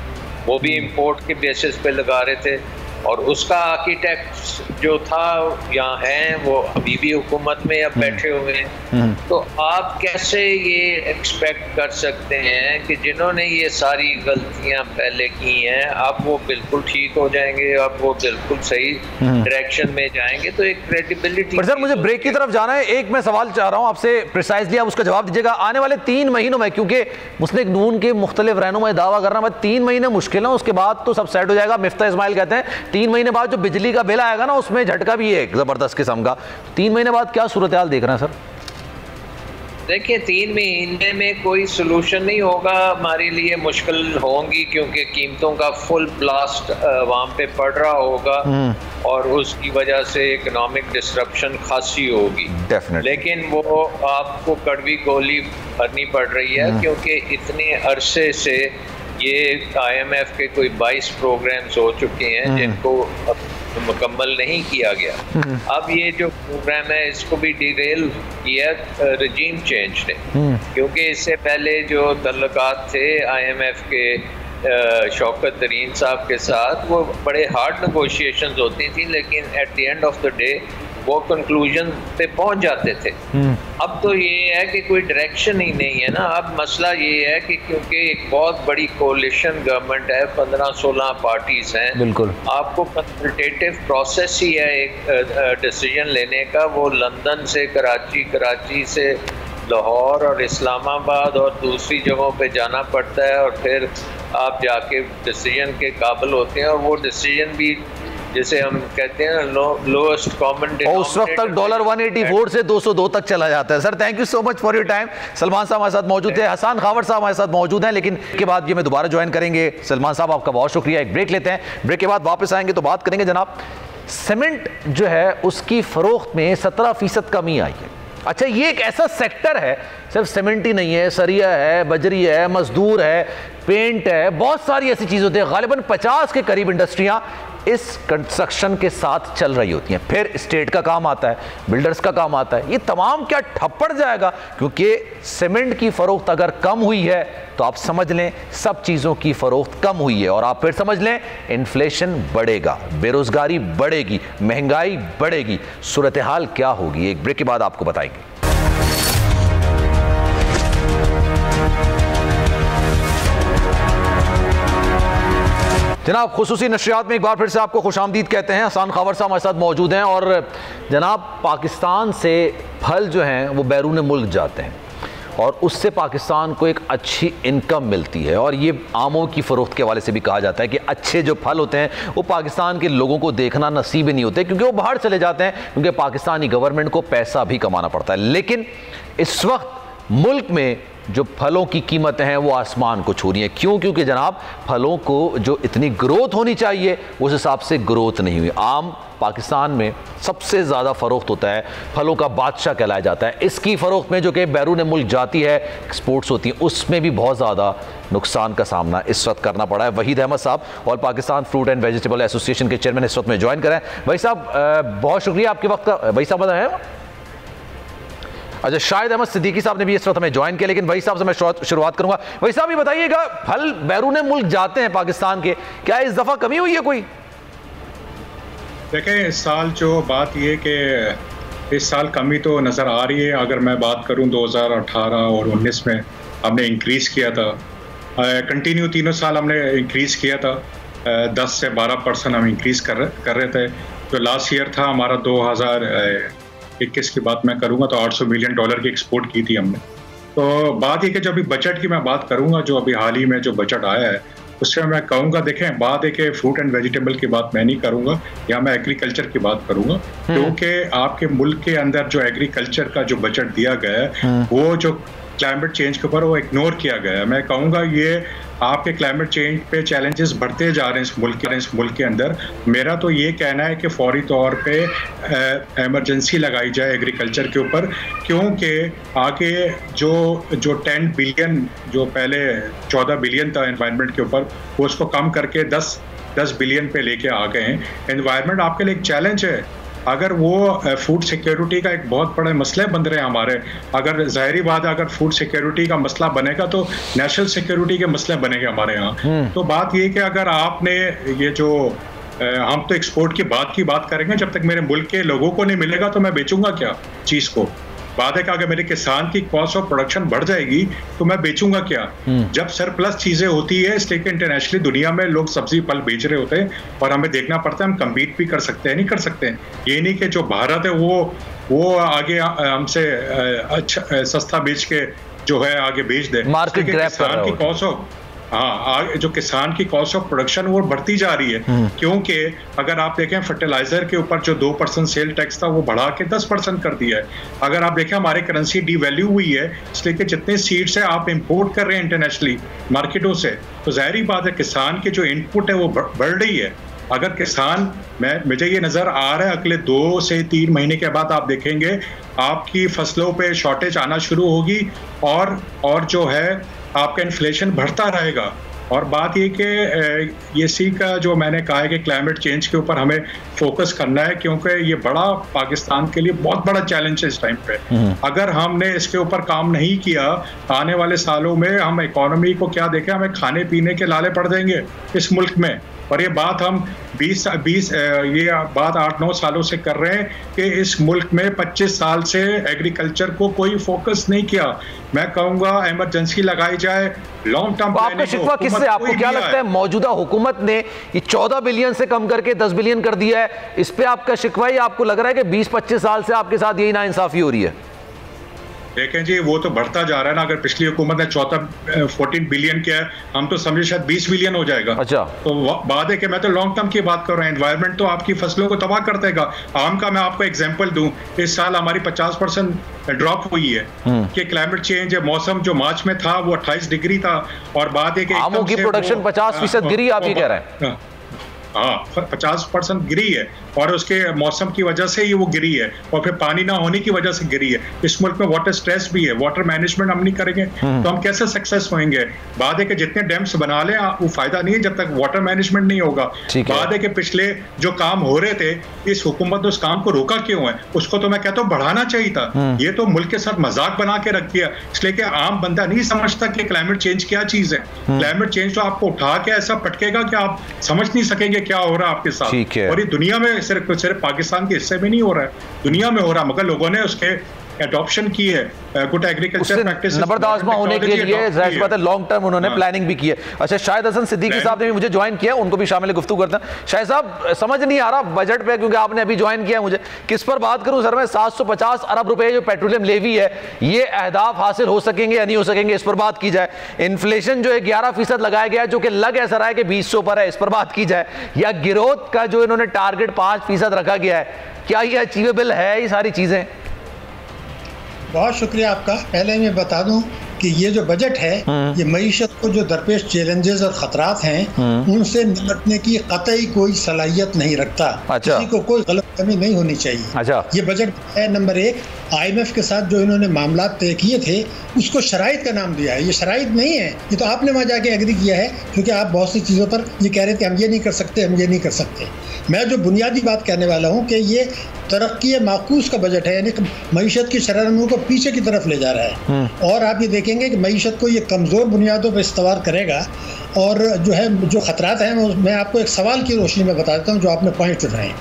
वो भी इंपोर्ट के बेसिस पे लगा रहे थे और उसका आर्किटेक्ट जो था यहाँ है वो अभी भी हुकूमत में अब बैठे हुए हैं। तो आप कैसे ये एक्सपेक्ट कर सकते हैं कि जिन्होंने ये सारी गलतियाँ पहले की हैं अब वो बिल्कुल ठीक हो जाएंगे, अब वो बिल्कुल सही डायरेक्शन में जाएंगे? तो एक क्रेडिबिलिटी। पर सर मुझे ब्रेक की तरफ जाना है, एक मैं सवाल चाह रहा हूँ आपसे प्रिसाइजली, आप उसका जवाब दीजिएगा। आने वाले 3 महीनों में, क्योंकि मुस्लिम नून के मुख्तलिफ रहनुमा दावा कर रहा है 3 महीने मुश्किल है, उसके बाद तो सब सेट हो जाएगा। मिफ्ता इस्माइल कहते हैं 3 महीने बाद जो बिजली का बिल आएगा ना उसमें झटका भी है एक जबरदस्त किस्म का। 3 महीने बाद क्या सूरत हाल देख रहे हैं सर? देखिए 3 महीने में कोई सोल्यूशन नहीं होगा, हमारे लिए मुश्किल होंगी क्योंकि कीमतों का फुल ब्लास्ट वहाँ पे पड़ रहा होगा और उसकी वजह से इकोनॉमिक डिसरप्शन खासी होगी। लेकिन वो आपको कड़वी गोली भरनी पड़ रही है क्योंकि इतने अरसे से ये IMF के कोई 22 प्रोग्राम्स हो चुके हैं जिनको मुकम्मल नहीं किया गया। अब ये जो प्रोग्राम है इसको भी डिरेल किया रजीम चेंज ने, क्योंकि इससे पहले जो तल्लुकात थे IMF के शौकत तरीन साहब के साथ वो बड़े हार्ड नेगोशिएशंस होती थी, लेकिन at the end of the day वो कंक्लूजन पे पहुंच जाते थे। अब तो ये है कि कोई डायरेक्शन ही नहीं है ना। अब मसला ये है कि क्योंकि एक बहुत बड़ी कोलिशन गवर्नमेंट है, 15-16 पार्टीज हैं, बिल्कुल आपको कंसल्टेटिव प्रोसेस ही है एक डिसीजन लेने का। वो लंदन से कराची, कराची से लाहौर और इस्लामाबाद और दूसरी जगहों पे जाना पड़ता है, और फिर आप जाके डिसीजन के काबिल होते हैं, और वो डिसीजन भी जैसे हम कहते हैं लोएस्ट कॉमन डिनोमिनेटर, उस वक्त तक डॉलर 184 से 202 तक चला जाता है। Sir thank you so much for your time. Salman साहब हमारे साथ मौजूद थे, हसन खावर साहब हमारे साथ मौजूद हैं, लेकिन के बाद ये मैं दोबारा ज्वाइन करेंगे। सलमान साहब आपका बहुत शुक्रिया। एक ब्रेक लेते हैं, ब्रेक के बाद वापस आएंगे तो बात करेंगे जनाब सीमेंट जो है उसकी फरोख्त में 17% कमी आई है। अच्छा, ये एक ऐसा सेक्टर है, सिर्फ सीमेंट ही नहीं है, सरिया है, बजरी है, मजदूर है, पेंट है, बहुत सारी ऐसी चीज़ होती है। गालिबन 50 के करीब इंडस्ट्रियाँ इस कंस्ट्रक्शन के साथ चल रही होती हैं। फिर स्टेट का काम आता है, बिल्डर्स का काम आता है, ये तमाम क्या ठप पड़ जाएगा? क्योंकि सीमेंट की फ़रोख्त अगर कम हुई है तो आप समझ लें सब चीज़ों की फ़रोख्त कम हुई है, और आप फिर समझ लें इन्फ्लेशन बढ़ेगा, बेरोज़गारी बढ़ेगी, महंगाई बढ़ेगी, सूरत हाल क्या होगी? एक ब्रेक के बाद आपको बताएंगे। जनाब खुसूसी नशरियात में एक बार फिर से आपको खुशामदीद कहते हैं। हसन खावर साहब हमारे साथ मौजूद हैं, और जनाब पाकिस्तान से फल जो हैं वो बैरून मुल्क जाते हैं, और उससे पाकिस्तान को एक अच्छी इनकम मिलती है, और ये आमों की फ़रोख्त के हवाले से भी कहा जाता है कि अच्छे जो फल होते हैं वो पाकिस्तान के लोगों को देखना नसीब ही नहीं होते, क्योंकि वो बाहर चले जाते हैं, क्योंकि पाकिस्तानी गवर्नमेंट को पैसा भी कमाना पड़ता है। लेकिन इस वक्त मुल्क में जो फलों की कीमतें हैं वो आसमान को छू रही हैं। क्यों? क्योंकि जनाब फलों को जो इतनी ग्रोथ होनी चाहिए उस हिसाब से ग्रोथ नहीं हुई। आम पाकिस्तान में सबसे ज़्यादा फ़रोख्त होता है, फलों का बादशाह कहलाया जाता है। इसकी फ़रोख्त में जो कि बैरून मुल्क जाती है, एक्सपोर्ट्स होती हैं, उसमें भी बहुत ज़्यादा नुकसान का सामना इस वक्त करना पड़ा है। वहीद अहमद साहब all Pakistan fruit and vegetable association के चेयरमैन इस वक्त में ज्वाइन करें। भाई साहब बहुत शुक्रिया आपके वक्त का। भाई साहब बताएं। अच्छा, शाहिद अहमद सिद्दीकी साहब ने भी इस वक्त हमें ज्वाइन किया, लेकिन भाई साहब से मैं शुरुआत करूंगा। भाई साहब ये बताइएगा, फल बैरून मुल्क जाते हैं पाकिस्तान के, क्या इस दफ़ा कमी हुई है कोई? देखें, इस साल जो बात ये कि इस साल कमी तो नज़र आ रही है। अगर मैं बात करूं 2018 और 19 में हमने इंक्रीज़ किया था, कंटिन्यू तीनों साल हमने इंक्रीज़ किया था, 10 से 12% हम इंक्रीज़ कर रहे थे। जो लास्ट ईयर था हमारा 2021 की बात मैं करूंगा तो $800 मिलियन की एक्सपोर्ट की थी हमने। तो बात ये कि जब अभी बजट की मैं बात करूंगा, जो अभी हाल ही में जो बजट आया है उससे मैं कहूँगा, देखें बात है कि फ्रूट एंड वेजिटेबल की बात मैं नहीं करूँगा, या मैं एग्रीकल्चर की बात करूँगा, क्योंकि आपके मुल्क के अंदर जो एग्रीकल्चर का जो बजट दिया गया है वो जो क्लाइमेट चेंज के ऊपर वो इग्नोर किया गया है। मैं कहूँगा ये आपके क्लाइमेट चेंज पे चैलेंजेस बढ़ते जा रहे हैं इस मुल्क के अंदर। मेरा तो ये कहना है कि फौरी तौर पे एमरजेंसी लगाई जाए एग्रीकल्चर के ऊपर, क्योंकि आगे जो 10 बिलियन जो पहले 14 बिलियन था एनवायरनमेंट के ऊपर, वो उसको कम करके 10 बिलियन पे लेके आ गए हैं। एनवायरनमेंट आपके लिए एक चैलेंज है। अगर वो फूड सिक्योरिटी का एक बहुत बड़े मसले बन रहे हैं हमारे, अगर ज़ाहिरी बात है अगर फूड सिक्योरिटी का मसला बनेगा तो नेशनल सिक्योरिटी के मसले बनेंगे हमारे यहाँ। तो बात ये कि अगर आपने ये जो हम तो एक्सपोर्ट की बात करेंगे, जब तक मेरे मुल्क के लोगों को नहीं मिलेगा तो मैं बेचूंगा क्या चीज़ को। बात है कि अगर मेरे किसान की कॉस्ट ऑफ प्रोडक्शन बढ़ जाएगी तो मैं बेचूंगा क्या। जब सरप्लस चीजें होती है, इसलिए कि इंटरनेशनली दुनिया में लोग सब्जी फल बेच रहे होते हैं और हमें देखना पड़ता है हम कम्पीट भी कर सकते हैं नहीं कर सकते हैं। ये नहीं कि जो भारत है वो आगे हमसे अच्छा सस्ता बेच के जो है आगे बेच दे। मार्केट किसान की कॉस्ट ऑफ जो किसान की कॉस्ट ऑफ प्रोडक्शन वो बढ़ती जा रही है, क्योंकि अगर आप देखें फर्टिलाइजर के ऊपर जो 2% सेल टैक्स था वो बढ़ा के 10% कर दिया है। अगर आप देखें हमारी करेंसी डीवैल्यू हुई है, इसलिए कि जितने सीड्स है आप इंपोर्ट कर रहे हैं इंटरनेशनली मार्केटों से, तो जाहिर बात है किसान की जो इनपुट है वो बढ़ रही है। अगर किसान मुझे ये नज़र आ रहा है अगले 2 से 3 महीने के बाद आप देखेंगे आपकी फसलों पे शॉर्टेज आना शुरू होगी और जो है आपका इन्फ्लेशन बढ़ता रहेगा। और बात ये कि ये सी का जो मैंने कहा है कि क्लाइमेट चेंज के ऊपर हमें फोकस करना है, क्योंकि ये बड़ा पाकिस्तान के लिए बहुत बड़ा चैलेंज है इस टाइम पे। अगर हमने इसके ऊपर काम नहीं किया, आने वाले सालों में हम इकोनॉमी को क्या देखें, हमें खाने पीने के लाले पड़ देंगे इस मुल्क में। और ये बात हम 8-9 सालों से कर रहे हैं कि इस मुल्क में 25 साल से एग्रीकल्चर को कोई फोकस नहीं किया। मैं कहूँगा इमरजेंसी लगाई जाए, लॉन्ग टर्म प्लानिंग। आपका शिकवा किससे, आपको क्या लगता है मौजूदा हुकूमत ने ये 14 बिलियन से कम करके 10 बिलियन कर दिया है, इस पे आपका शिकवा ही आपको लग रहा है कि 20-25 साल से आपके साथ यही नाइंसाफी हो रही है? देखें जी, वो तो बढ़ता जा रहा है ना। अगर पिछली हुकूमत ने 14 बिलियन किया है, हम तो समझे शायद 20 बिलियन हो जाएगा। अच्छा, तो बात है कि मैं तो लॉन्ग टर्म की बात कर रहा हूँ। एनवायरनमेंट तो आपकी फसलों को तबाह कर देगा। आम का मैं आपको एग्जांपल दूं, इस साल हमारी 50% ड्रॉप हुई है कि क्लाइमेट चेंज है। मौसम जो मार्च में था वो 28 डिग्री था, और बात है कि आमों की प्रोडक्शन 50% गिरी, आप ये कह रहे हैं? हाँ, 50% गिरी है, और उसके मौसम की वजह से ही वो गिरी है, और फिर पानी ना होने की वजह से गिरी है। इस मुल्क में वाटर स्ट्रेस भी है, वाटर मैनेजमेंट हम नहीं करेंगे तो हम कैसे सक्सेस होंगे। बात है कि जितने डैम्स बना लें वो फायदा नहीं है जब तक वाटर मैनेजमेंट नहीं होगा। बात है कि पिछले जो काम हो रहे थे, इस हुकूमत ने उस काम को रोका क्यों है? उसको तो मैं कहता हूँ बढ़ाना चाहिए था। ये तो मुल्क के साथ मजाक बना के रख दिया, इसलिए कि आम बंदा नहीं समझता कि क्लाइमेट चेंज क्या चीज है। क्लाइमेट चेंज तो आपको उठा के ऐसा पटकेगा कि आप समझ नहीं सकेंगे क्या हो रहा है आपके साथ। और ये दुनिया में सिर्फ पाकिस्तान के हिस्से में नहीं हो रहा है, दुनिया में हो रहा है, मगर लोगों ने उसके एडॉप्शन की है। गुड एग्रीकल्चर प्रैक्टिस जबरदस्त होने के लिए जाहिर बात है लॉन्ग टर्म उन्होंने प्लानिंग भी की है। अच्छा, शाहिद हसन सिद्दीकी साहब ने भी मुझे ज्वाइन किया, उनको भी शामिल गुफ्तगू करते हैं। शाहिद साहब, समझ नहीं आ रहा बजट पे, क्योंकि आपने अभी ज्वाइन किया मुझे, किस पर बात करूं सर मैं? 750 अरब रुपए जो पेट्रोलियम लेवी है, ये अहदाफ हासिल हो सकेंगे या नहीं हो सकेंगे, इस पर बात की जाए। इन्फ्लेशन जो है 11% लगाया गया है, जो कि लग ऐसा रहा है कि 200 पर है, इस पर बात की जाए। या गिरोथ का जो इन्होंने टारगेट 5% रखा गया है, क्या ये अचीवेबल है? ये सारी चीजें। बहुत शुक्रिया आपका। पहले मैं बता दूं कि ये जो बजट है, ये मईशत को जो दरपेश चैलेंजेस और खतरात हैं उनसे निपटने की कतई कोई सलाहियत नहीं रखता। अच्छा। किसी को कोई गलतफहमी नहीं होनी चाहिए। अच्छा। ये बजट है नंबर 1, IMF के साथ जो इन्होंने मामला तय किए थे उसको शराइत का नाम दिया है। ये शराइत नहीं है, ये तो आपने वहाँ जाके एग्री किया है, क्योंकि आप बहुत सी चीज़ों पर ये कह रहे थे हम ये नहीं कर सकते, हम ये नहीं कर सकते। मैं जो बुनियादी बात कहने वाला हूँ कि ये तरक्की माकूस का बजट है, यानी मईशत की शरह को पीछे की तरफ ले जा रहा है। और आप ये देखेंगे कि मईशत को ये कमज़ोर बुनियादों पर इस्तवार करेगा। और जो है जो ख़तरात हैं, मैं आपको एक सवाल की रोशनी में बता देता हूँ जो आपने पॉइंट उठाए हैं।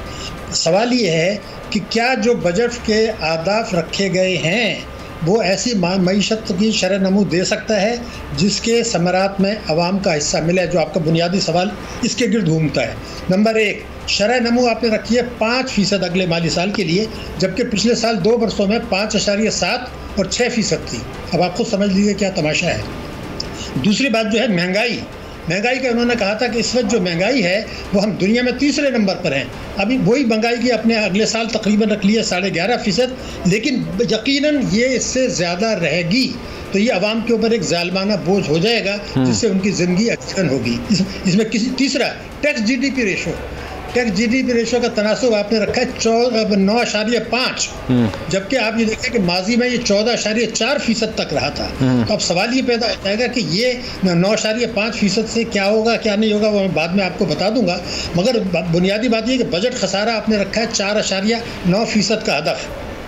सवाल ये है कि क्या जो बजट के आदाफ रखे गए हैं वो ऐसी मईशत की शरह नमू दे सकता है जिसके समरात में अवाम का हिस्सा मिले? जो आपका बुनियादी सवाल इसके गिर्द घूमता है। नंबर 1, शरह नमू आपने रखी है 5% अगले माली साल के लिए, जबकि पिछले साल 2 वर्षों में 5.7 और 6% थी। अब आप खुद समझ लीजिए क्या तमाशा है। दूसरी बात जो है महंगाई का उन्होंने कहा था कि इस वक्त जो महंगाई है वो हम दुनिया में तीसरे नंबर पर हैं। अभी वही महंगाई की अपने अगले साल तकरीबन रख ली है 11.5%, लेकिन यकीनन ये इससे ज़्यादा रहेगी तो ये आवाम के ऊपर एक जालिमाना बोझ हो जाएगा जिससे उनकी ज़िंदगी अचकन होगी। इसमें तीसरा टैक्स जीडीपी रेशो का तनासुब आपने रखा है 9.5, जबकि आप ये देखें कि माजी में ये 14.4% तक रहा था। तो अब सवाल ये पैदा हो जाएगा कि ये 9.5% से क्या होगा क्या नहीं होगा वो मैं बाद में आपको बता दूंगा। मगर बुनियादी बात ये कि बजट खसारा आपने रखा है 4.9% का हदफ।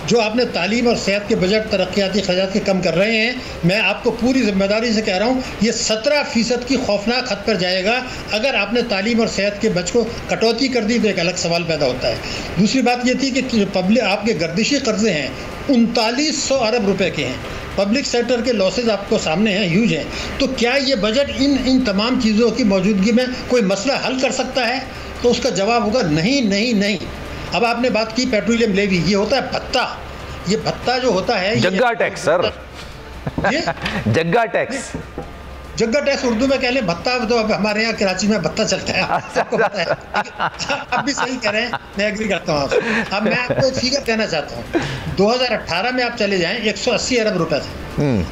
जो आपने तालीम और सेहत के बजट तरक्याती खर्चात के कम कर रहे हैं, मैं आपको पूरी जिम्मेदारी से कह रहा हूँ ये 17% की खौफनाक हद पर जाएगा। अगर आपने तालीम और सेहत के बजट को कटौती कर दी तो एक अलग सवाल पैदा होता है। दूसरी बात ये थी कि पब्लिक आपके गर्दिशी कर्जे हैं 3900 अरब रुपए के हैं, पब्लिक सेक्टर के लॉसेज आपको सामने हैं, ह्यूज हैं। तो क्या ये बजट इन तमाम चीज़ों की मौजूदगी में कोई मसला हल कर सकता है? तो उसका जवाब होगा नहीं। अब आपने बात की पेट्रोलियम लेवी, ये होता है भत्ता। ये भत्ता जो होता है जग्गा टैक्स सर, जग्गा टैक्स उर्दू में कह लें भत्ता, तो अब हमारे यहाँ कराची में भत्ता चलता है, आपको पता है। अब भी सही कह रहे हैं, मैं एग्री करता हूँ आपसे। अब मैं आपको फिगर कहना चाहता हूँ, 2018 में आप चले जाएं 180 अरब रुपए थे,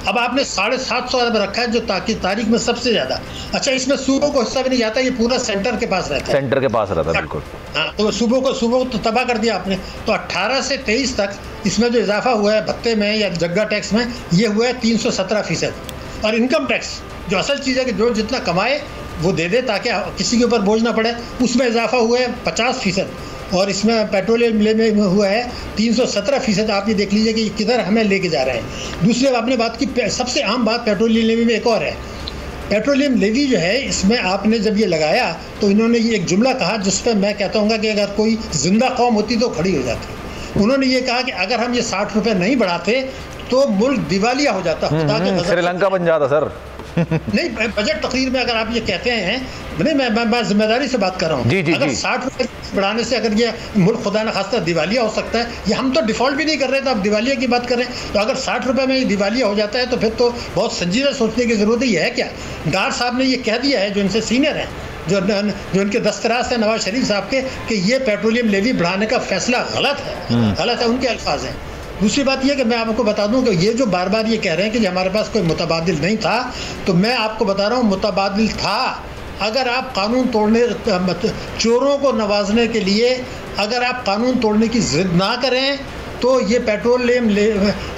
अब आपने 750 अरब रखा है जो तारीख में सबसे ज्यादा। अच्छा, इसमें सूबों को हिस्सा भी नहीं जाता, ये पूरा सेंटर के पास रहता है, सेंटर के पास रहता है बिल्कुल। हाँ, तो सूबों को तो तबाह कर दिया आपने। तो 18 से 23 तक इसमें जो इजाफा हुआ है भत्ते में या जग्गा टैक्स में, ये हुआ है 317%। और इनकम टैक्स जो असल चीज़ है कि जो जितना कमाए वो दे दे ताकि किसी के ऊपर बोझ ना पड़े। उसमें इजाफा हुआ है 50%, और इसमें पेट्रोलियम में हुआ है 317%। आप ये देख लीजिए कि किधर हमें लेके जा रहे हैं। दूसरी आपने बात की, सबसे आम बात पेट्रोलियम लेवी में एक और है। पेट्रोलियम लेवी जो है, इसमें आपने जब ये लगाया तो इन्होंने ये एक जुमला कहा जिस पर मैं कहता हूँ कि अगर कोई जिंदा कौम होती तो खड़ी हो जाती। उन्होंने ये कहा कि अगर हम ये 60 रुपये नहीं बढ़ाते तो मुल्क दिवालिया हो जाता। श्रीलंका बन जाता सर। नहीं, बजट तकरीर में अगर आप ये कहते हैं, नहीं मैं जिम्मेदारी से बात कर रहा हूँ। अगर 60 रुपये बढ़ाने से अगर ये मुल्क खुदा न खास्ता दिवालिया हो सकता है, ये हम तो डिफ़ॉल्ट भी नहीं कर रहे थे, आप दिवालिया की बात करें, तो अगर 60 रुपये में दिवालिया हो जाता है तो फिर तो बहुत संजीदा सोचने की ज़रूरत ही है। क्या डार साहब ने ये कह दिया है, जो इनसे सीनियर हैं, जो इनके दस्तराज हैं नवाज शरीफ साहब के, कि ये पेट्रोलियम लेवी बढ़ाने का फैसला गलत है, उनके अल्फाज हैं। दूसरी बात यह कि मैं आपको बता दूं कि ये जो बार बार ये कह रहे हैं कि हमारे पास कोई मुतबादिल नहीं था, तो मैं आपको बता रहा हूँ मुतबादिल था। अगर आप कानून तोड़ने, चोरों को नवाजने के लिए अगर आप कानून तोड़ने की जिद ना करें तो ये पेट्रोलियम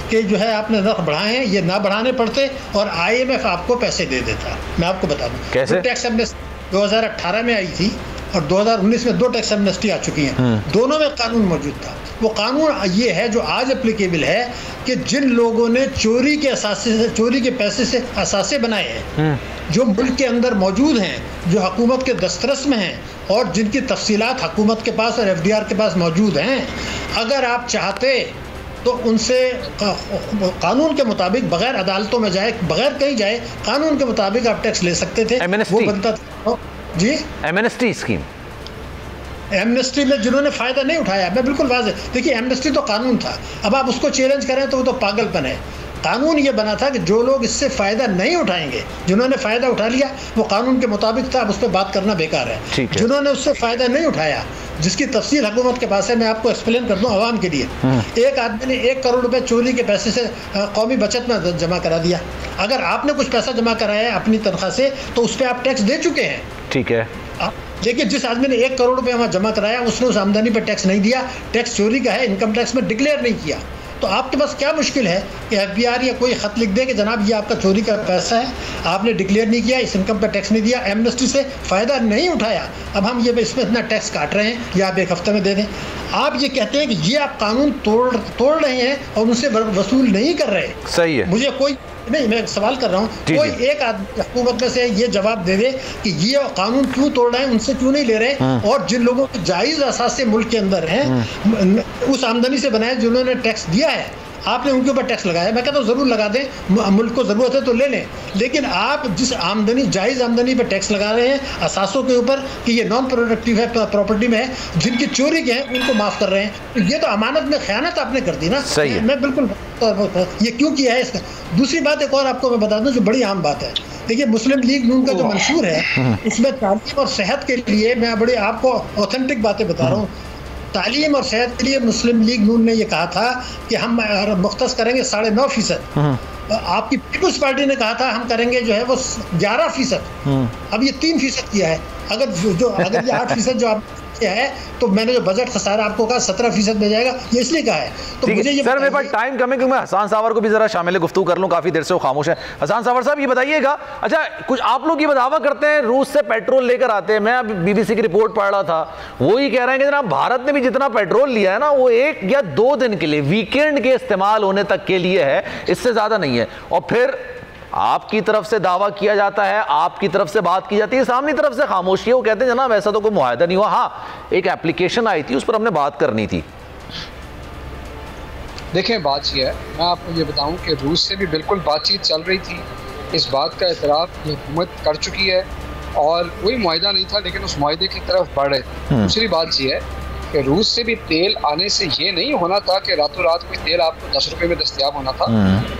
के जो है आपने नर्ख बढ़ाए हैं, ये ना बढ़ाने पड़ते और IMF आपको पैसे दे देता। मैं आपको बता दूँ कैसे। टैक्स एमनेस्टी 2018 में आई थी और 2019 में 2 टैक्स एमनेस्टी आ चुकी हैं। दोनों में कानून मौजूद था। वो कानून ये है जो आज एप्लीकेबल है कि जिन लोगों ने चोरी के पैसे से असासे बनाए हैं, जो मुल्क के अंदर मौजूद हैं, जो हुकूमत के दस्तरस में हैं और जिनकी तफसीलात हुकूमत के पास और FDR के पास मौजूद हैं, अगर आप चाहते तो उनसे कानून के मुताबिक बगैर अदालतों में जाए, बगैर कहीं जाए, कानून के मुताबिक आप टैक्स ले सकते थे। वो बनता था जी एमनेस्टी स्कीम। एमनेस्टी में जिन्होंने फ़ायदा नहीं उठाया, मैं बिल्कुल वाज़ेह, देखिए एमनेस्टी तो कानून था, अब आप उसको चैलेंज करें तो वो तो पागलपन है। कानून ये बना था कि जो लोग इससे फ़ायदा नहीं उठाएंगे, जिन्होंने फ़ायदा उठा लिया वो कानून के मुताबिक था, अब उस पर बात करना बेकार है। जिन्होंने उससे फ़ायदा नहीं उठाया, जिसकी तफसील हुकूमत के पास है, मैं आपको एक्सप्लेन कर दूं आवाम के लिए। एक आदमी ने 1 करोड़ रुपए चोरी के पैसे से कौमी बचत में जमा करा दिया। अगर आपने कुछ पैसा जमा कराया है अपनी तनख्वाह से तो उस पर आप टैक्स दे चुके हैं, ठीक है। लेकिन जिस आदमी ने 1 करोड़ रुपए वहाँ जमा कराया उसने उस आमदनी पर टैक्स नहीं दिया, टैक्स चोरी का है, इनकम टैक्स में डिक्लेयर नहीं किया, तो आपके पास क्या मुश्किल है कि FBR या कोई ख़त लिख दे कि जनाब ये आपका चोरी का पैसा है, आपने डिक्लेयर नहीं किया, इस इनकम पर टैक्स नहीं दिया, एमनेस्टी से फ़ायदा नहीं उठाया, अब हम ये इसमें इतना टैक्स काट रहे हैं, या आप 1 हफ्ते में दे दें। आप ये कहते हैं कि ये आप कानून तोड़ रहे हैं और उनसे वसूल नहीं कर रहे। सही है। मुझे कोई नहीं, मैं सवाल कर रहा हूँ, कोई एक आदमी हुकूमत में से ये जवाब दे दे कि ये कानून क्यों तोड़ रहे हैं, उनसे क्यों नहीं ले रहे, और जिन लोगों के जायज़ असासे मुल्क के अंदर हैं, उस आमदनी से बनाए जिन्होंने टैक्स दिया है, आपने उनके ऊपर टैक्स लगाया। मैं कहता हूँ ज़रूर लगा दें, मुल्क को ज़रूरत है तो ले लें, लेकिन आप जिस आमदनी, जायज़ आमदनी पर टैक्स लगा रहे हैं असासों के ऊपर कि ये नॉन प्रोडक्टिव है, प्रॉपर्टी में है, जिनकी चोरी के हैं उनको माफ़ कर रहे हैं, तो ये तो अमानत में ख़यानत आपने कर दी ना। सही है। मैं बिल्कुल ये क्यों किया है इसका। दूसरी बात एक और आपको मैं बता दूँ जो बड़ी आम बात है, देखिए मुस्लिम लीग नून का जो मंशूर है उसमें तालीम और सेहत के लिए, मैं बड़ी आपको ऑथेंटिक बातें बता रहा हूँ, तालीम और सेहत के लिए मुस्लिम लीग नून ने ये कहा था कि हम मुख्तस करेंगे 9.5%। आपकी पीपुल्स पार्टी ने कहा था हम करेंगे जो है वो 11%। अब ये 3% किया है। अगर ये 8% जो आप है तो मैंने जो बजट खसारा आपको कहा 17% में जाएगा, ये इसलिए कहा है। तो मुझे ये सर मेरे पास टाइम कम है क्योंकि मैं हसन सावर को भी जरा शामिल गुफ्तगू कर लूं, काफी देर से वो खामोश है। हसन सावर साहब ये बताइएगा, अच्छा कुछ आप लोग ये दावा करते हैं रूस से पेट्रोल लेकर आते हैं, मैं अब BBC की रिपोर्ट पढ़ रहा था, वो ही कह रहे हैं कि जनाब भारत ने भी जितना पेट्रोल लिया है ना वो 1 या 2 दिन के लिए, वीकेंड के इस्तेमाल होने तक के लिए है, इससे ज्यादा नहीं है। और फिर आपकी तरफ से दावा किया जाता है, आपकी तरफ से बात की जाती है, सामने तरफ से खामोशी है। वो कहते हैं जनाब ऐसा तो कोई मुआहदा नहीं हुआ, हाँ एक एप्लीकेशन आई थी उस पर हमने बात करनी थी। देखें बात यह है, मैं आपको ये बताऊं कि रूस से भी बिल्कुल बातचीत चल रही थी, इस बात का एतराफ़ हुकूमत कर चुकी है और कोई मुआहदा नहीं था लेकिन उस मुआहदे की तरफ बढ़ रहे थे। दूसरी बात यह है कि रूस से भी तेल आने से ये नहीं होना था कि रातों रात कोई तेल आपको 10 रुपए में दस्तयाब होना था,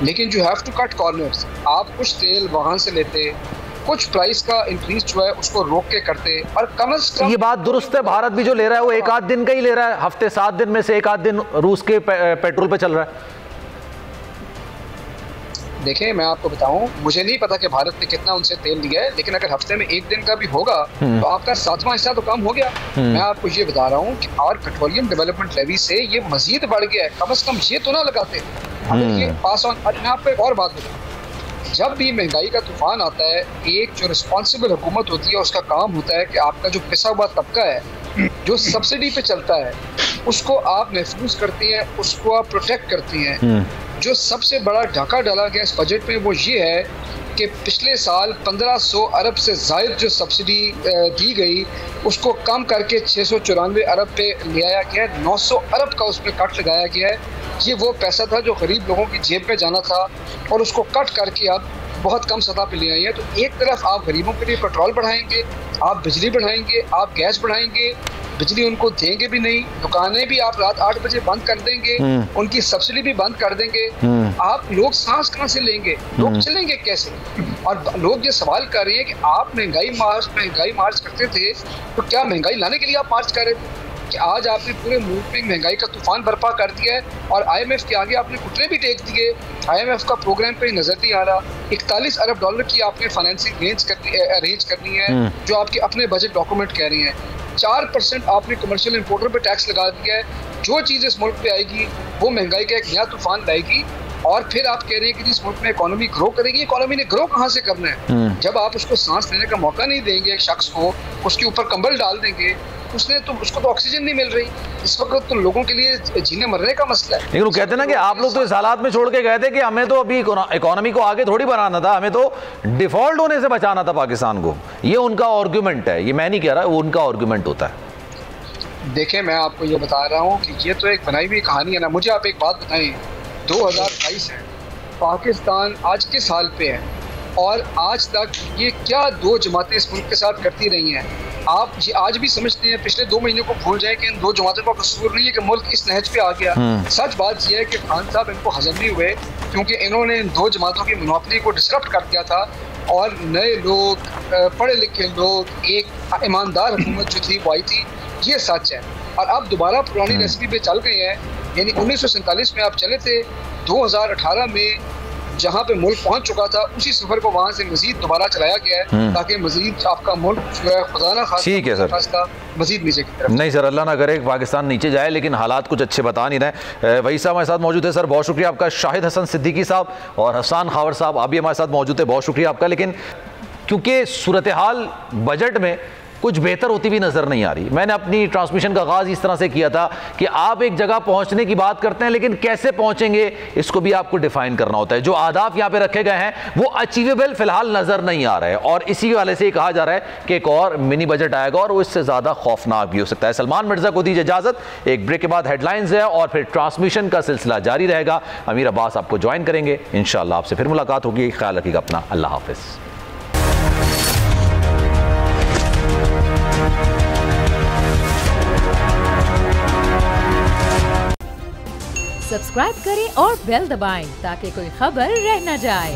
लेकिन you have to cut corners. आप कुछ तेल वहाँ से लेते, कुछ प्राइस का इंक्रीज जो है उसको रोक के करते, और कम से कम ये बात दुरुस्त है, भारत भी जो ले रहा है वो 1 आध दिन का ही ले रहा है, हफ्ते 7 दिन में से 1 आध दिन रूस के पेट्रोल पे चल रहा है। देखें मैं आपको बताऊं, मुझे नहीं पता कि भारत ने कितना उनसे तेल लिया है, लेकिन अगर हफ्ते में 1 दिन का भी होगा तो आपका 7वां हिस्सा तो कम हो गया। मैं आपको ये बता रहा हूं कि और पेट्रोलियम डेवलपमेंट लेवी से ये मजीद बढ़ गया है, कम से कम ये तो ना लगाते। अगर ये पास ऑन, मैं आपको एक और बात बताऊं, जब भी महंगाई का तूफान आता है, एक जो रिस्पॉन्सिबल हुकूमत होती है उसका काम होता है कि आपका जो पिसा हुआ तबका है जो सब्सिडी पे चलता है उसको आप महफूज करती हैं, उसको आप प्रोटेक्ट करती हैं। जो सबसे बड़ा डाका डाला गया इस बजट में वो ये है कि पिछले साल 1500 अरब से ज़ायद जो सब्सिडी दी गई उसको कम करके 694 अरब पे ले आया गया है। 900 अरब का उसमें कट लगाया गया है। ये वो पैसा था जो गरीब लोगों की जेब में जाना था और उसको कट करके अब बहुत कम सतह पे ले आई है। तो एक तरफ आप गरीबों के लिए पेट्रोल बढ़ाएंगे, आप बिजली बढ़ाएंगे, आप गैस बढ़ाएंगे, बिजली उनको देंगे भी नहीं, दुकानें भी आप रात 8 बजे बंद कर देंगे, उनकी सब्सिडी भी बंद कर देंगे। आप लोग सांस कहाँ से लेंगे, लोग चलेंगे कैसे? और लोग ये सवाल कर रहे हैं कि आप महंगाई मार्च करते थे तो क्या महंगाई लाने के लिए आप मार्च कर रहे थे? कि आज आपने पूरे मुल्क में महंगाई का तूफान बर्पा कर दिया है और IMF के आगे आपने घुटने भी टेक दिए। IMF का प्रोग्राम पे नजर नहीं आ रहा। 41 अरब डॉलर की आपने फाइनेंसिंग अरेंज करनी है जो आपके अपने बजट डॉक्यूमेंट कह रही हैं। 4% आपने कमर्शियल इंपोर्टर पे टैक्स लगा दिया है। जो चीज़ इस मुल्क पे आएगी वो महंगाई का एक नया तूफान लाएगी। और फिर आप कह रहे हैं कि इस मुल्क में इकोनॉमी ग्रो करेगी। इकोनॉमी ने ग्रो कहाँ से करना है जब आप उसको सांस लेने का मौका नहीं देंगे? एक शख्स को उसके ऊपर कंबल डाल देंगे, उसको तो ऑक्सीजन नहीं मिल रही। इस वक्त तो लोगों के लिए जीने मरने का मसला है। लेकिन वो कहते हैं ना कि आप लोग तो इस हालात में छोड़ के गए थे कि हमें तो अभी इकोनॉमी को आगे थोड़ी बनाना था, हमें तो डिफॉल्ट होने से बचाना था पाकिस्तान को। ये उनका आर्गुमेंट है, ये मैं नहीं कह रहा, वो उनका आर्गुमेंट होता है। देखें, मैं आपको ये बता रहा हूँ कि ये तो एक बनाई हुई कहानी है ना। मुझे आप एक बात बताएं, 2022 है, पाकिस्तान आज किस हाल पे है और आज तक ये क्या दो जमातें इस मुल्क के साथ करती रही हैं? आप ये आज भी समझते हैं, पिछले 2 महीनों को भूल जाए कि इन दो जमातों का कसूर नहीं है कि मुल्क इस नहज पे आ गया। सच बात यह है कि खान साहब इनको हजम नहीं हुए क्योंकि इन्होंने इन दो जमातों की मोनोपोली को डिसरप्ट कर दिया था और नए लोग, पढ़े लिखे लोग, एक ईमानदार हुकूमत जो थी वो आई थी। ये सच है। और अब दोबारा पुरानी रेसिपी पे चल गए हैं। यानी 1947 में आप चले थे, 2018 में जहाँ पे मुल्क पहुंच चुका था उसी सफर को वहाँ से मजीद दोबारा चलाया गया है ताकि मजीद आपका मुल्क जो है खुदा ना खास्ता मजीद नीचे की तरफ। नहीं सर, अल्लाह ना करे पाकिस्तान नीचे जाए, लेकिन हालात कुछ अच्छे बता नहीं रहे। वही साहब हमारे साथ मौजूद है। सर बहुत शुक्रिया आपका। शाहिद हसन सिद्दीकी साहब और हसन खावर साहब आप भी हमारे साथ मौजूद है, बहुत शुक्रिया आपका। लेकिन क्योंकि सूरत हाल बजट में कुछ बेहतर होती भी नज़र नहीं आ रही, मैंने अपनी ट्रांसमिशन का आगाज़ इस तरह से किया था कि आप एक जगह पहुंचने की बात करते हैं लेकिन कैसे पहुंचेंगे इसको भी आपको डिफाइन करना होता है। जो आदाफ यहाँ पे रखे गए हैं वो अचीवेबल फिलहाल नज़र नहीं आ रहे और इसी वाले से कहा जा रहा है कि एक और मिनी बजट आएगा और वो इससे ज़्यादा खौफनाक भी हो सकता है। सलमान मिर्ज़ा को दीजिए इजाज़त, एक ब्रेक के बाद हेडलाइंस है और फिर ट्रांसमिशन का सिलसिला जारी रहेगा। अमीर अब्बास आपको ज्वाइन करेंगे, इंशाअल्लाह आपसे फिर मुलाकात होगी। ख्याल रखिएगा अपना, अल्लाह हाफिज़। सब्सक्राइब करें और बेल दबाएं ताकि कोई खबर रह न जाए।